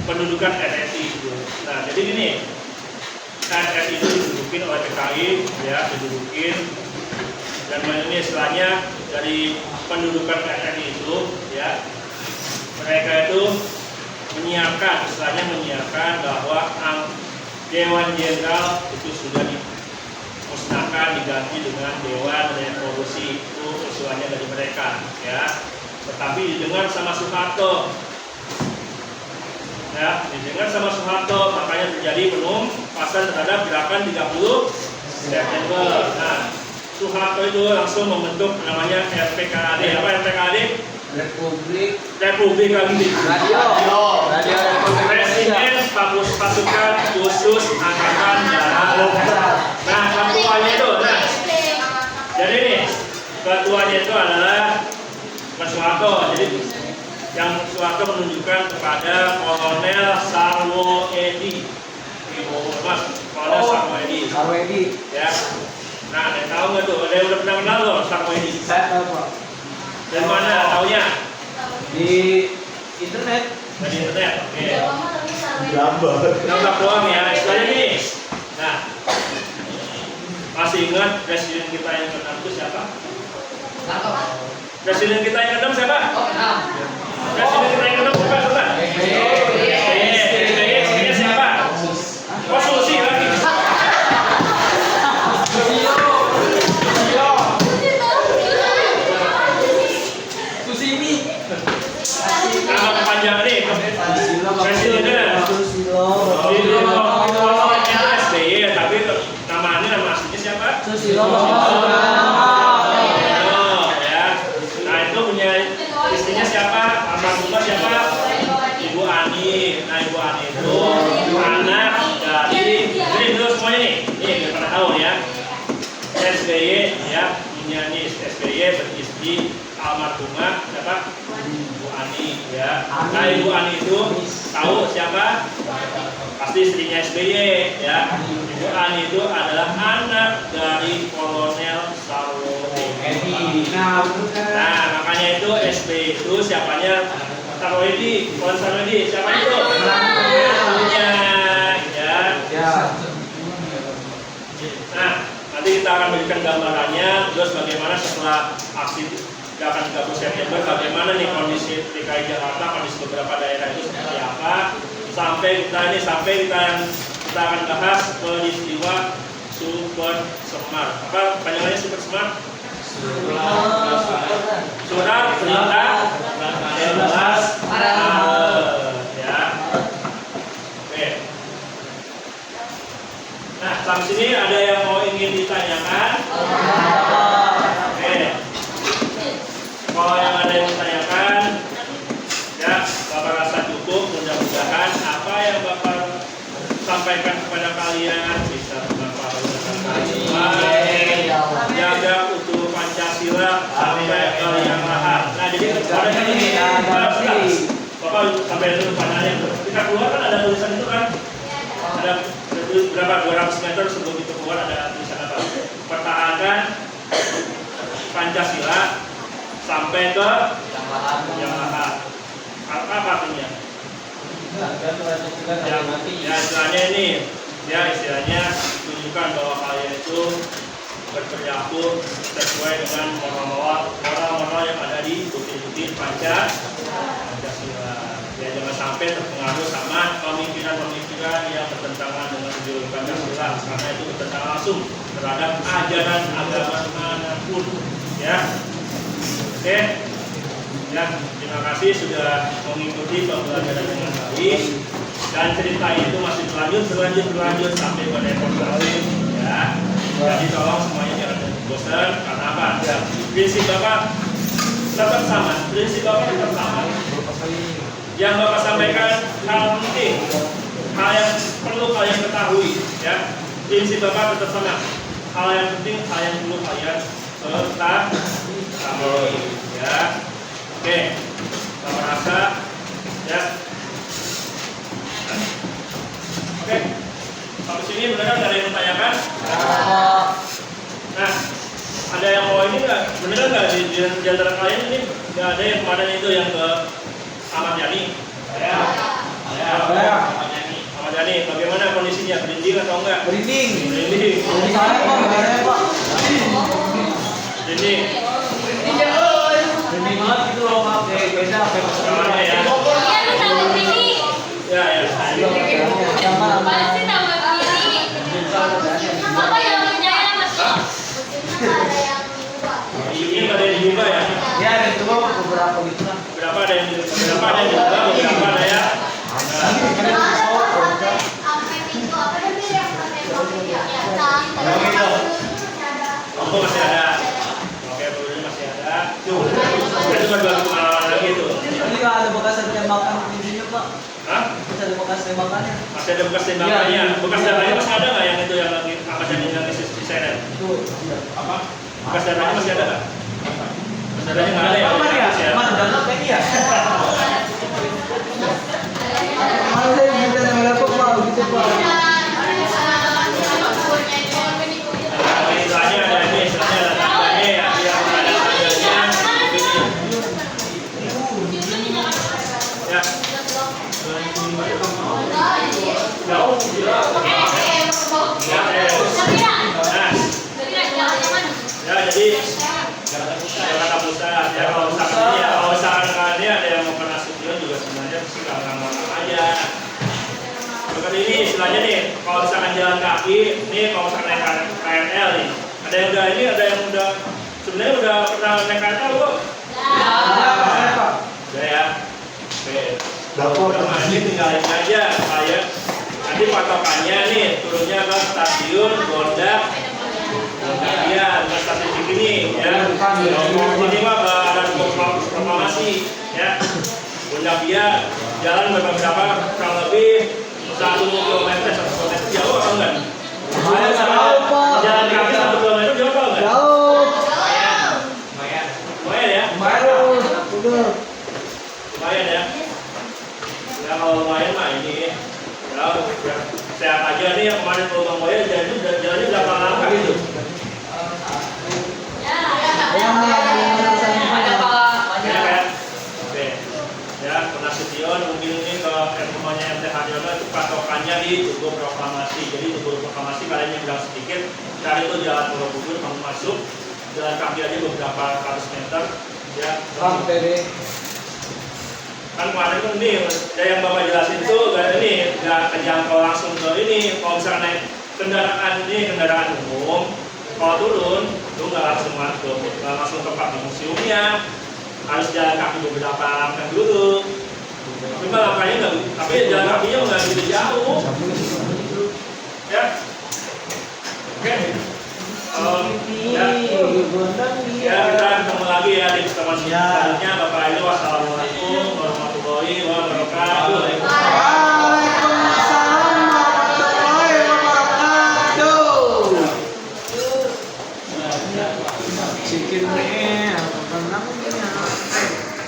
pendudukan RRI itu. Nah jadi gini. RRI itu didudukin oleh PKI ya, didudukin. Dan ini istilahnya dari pendudukan RRI itu ya, mereka itu menyiapkan bahwa Dewan Jenderal itu sudah dimusnahkan, diganti dengan Dewan Revolusi. Itu usulannya dari mereka ya, tetapi didengar sama Soeharto ya, makanya terjadi penumpasan terhadap gerakan 30 September. Nah Soeharto itu langsung membentuk namanya RPKAD. Apa RPKAD? Republik Radio Presiden Pasukan Khusus Angkatan Darat. Nah ketuanya itu, jadi nih ketuanya itu adalah Mas Soeharto. Jadi yang Soeharto menunjukkan kepada Kolonel Sarwo Edi. Kolonel Sarwo Edi. Ya. Nah, ada yang tahu nggak tuh? Ada yang udah pernah kenal loh Sarwo Edi? Saya tahu Pak. Dari mana taunya? Di internet. Dari internet. Oke. Gambar. Gambar doang ya. Istilahnya nih. Nah, masih ingat presiden kita yang ke-6 itu siapa? Presiden kita yang ke-6 siapa? Presiden kita yang ke-6 siapa? SBY siapa? Oh, Susi lagi. Nama kepanjangan nih, presidennya SBY, tapi nama aslinya siapa? Susilo. Ya. Nah itu punya istrinya siapa? Almarhumah siapa? SBY beristri almarhumah siapa? Bu Ani ya. Nah Ibu Ani itu tahu siapa? Pasti istrinya SBY ya. Ibu Ani itu adalah anak dari Kolonel Sarwoedi. Nah makanya itu SBY itu siapanya? Sarwoedi, Kolonel Sarwoedi siapa itu? Punya ya. Nah nanti kita akan berikan gambarannya terus bagaimana setelah aksi gerakan 30 September bagaimana nih kondisi DKI Jakarta, kondisi beberapa daerah itu seperti apa sampai kita akan bahas peristiwa Super Semar. Apa panjangannya Super Semar? Surat Perintah 11 ya. Oke. Nah, sampai sini ada yang mau ingin ditanyakan? Oke. Kalau yang ada yang ditanyakan, ya Bapak rasa cukup. Mudah-mudahan apa yang Bapak sampaikan kepada kalian bisa Bapak jaga utuh Pancasila sampai ke yang lahat. Nah, jadi pada ini Bapak sampai dulu panahnya. Kita keluar kan ada tulisan itu kan? Ada berapa 200 meter sebelum itu keluar ada tulisan apa? Pertahankan Pancasila sampai ke yang lahat. Apa artinya? Ya istilahnya ini, ya istilahnya tunjukkan bahwa kalian itu berperilaku sesuai dengan moral-moral yang ada di bukti-bukti Pancasila. Ya jangan sampai terpengaruh sama pemikiran-pemikiran yang bertentangan dengan ideologi Pancasila, karena itu bertentangan langsung terhadap ajaran agama manapun. Ya, oke. Ya, terima kasih sudah mengikuti pembelajaran dengan baik dan ceritanya itu masih berlanjut sampai pada evaluasi ya. Jadi tolong semuanya jangan bosan karena apa? Ya, prinsip Bapak tetap sama. Yang Bapak sampaikan hal penting, hal yang perlu kalian ketahui ya. Prinsip Bapak tetap sama. Hal yang penting, hal yang perlu kalian ketahui ya. Oke, Bapak rasa ya. Oke, sampai sini beneran nggak ada yang menanyakan? Nah, ada yang mau ini nggak? Beneran nggak di antara kalian ini nggak ada yang kemarin itu yang ke Ahmad Yani? Ahmad Yani, bagaimana kondisinya? Berinding atau enggak? Berinding. Berinding banget gitu loh, Pak. Beda apa Namanya ya. Iya, lu tahu ini. Ya. Apa sih nama ini? Bapak yang percaya Mas? Ini nggak ada yang dibuka ya? Ya, ada cuma beberapa gitu lah. Berapa ada yang dibuka? Beberapa ada ya? Oh masih ada. Oke, peluru masih ada. Itu kan baru pengalaman lagi tuh. Ini nggak ada bekas tembakan intinya, Pak. Hah? Masih ada bekas tembakannya. Masih ada bekas tembakannya. Bekas darahnya masih ada nggak yang itu yang lagi apa jadi yang di seret? Itu Apa? Bekas darahnya masih ada nggak? Bekas darahnya nggak ada ya? Apa ya? Masih ada. Mana dalam kayak ya? Mana saya bisa ngelapuk, Pak, gitu, Pak. Istilahnya ada ini, istilahnya ada tandanya ya. Yang ada tandanya begini. Ya. Ya, jadi Jakarta Pusat ya kalau misalkan dia ada yang mau kena studio juga sebenarnya sih gampang aja. Seperti ini istilahnya nih, kalau misalkan jalan kaki, nih kalau misalkan naik KRL nih, ada yang udah sebenarnya udah pernah naik KRL kok. Udah ya. Oke. Udah ini tinggalin aja kayak nanti patokannya nih turunnya ke stasiun Gondang. Iya, bukan stasiun Cikini ya. Ini mah ada proklamasi ya. Gondang dia jalan beberapa kurang lebih 1 kilometer jauh atau enggak? Jalan kaki 1 kilometer jauh apa enggak? Jauh. Lumayan ya. Ya kalau lumayan mah ini ya sehat aja nih yang kemarin kalau Bang Boya jalannya berapa lama gitu? Banyak Pak. Ya kan? Oke. Ya, Penasution mungkin ini kalau rumahnya MT Haryono itu patokannya di Tugu Proklamasi. Jadi Tugu Proklamasi kalian yang bilang sedikit, cari itu jalan Borobudur kamu masuk, jalan kaki aja beberapa ratus meter. Ya. Kan kemarin tuh nih, yang Bapak jelasin tuh gak ini, gak kejangkau langsung ke ini. Kalau misalnya naik kendaraan umum, kalau turun, lu nggak langsung masuk, nggak langsung tempat di museumnya, harus jalan kaki beberapa langkah dulu. Tapi malah kayaknya nggak, tapi jalan kakinya nggak begitu jauh. Ya, oke. Ya kita ketemu lagi ya di pertemuan selanjutnya. Bapak Ibu, wassalamualaikum.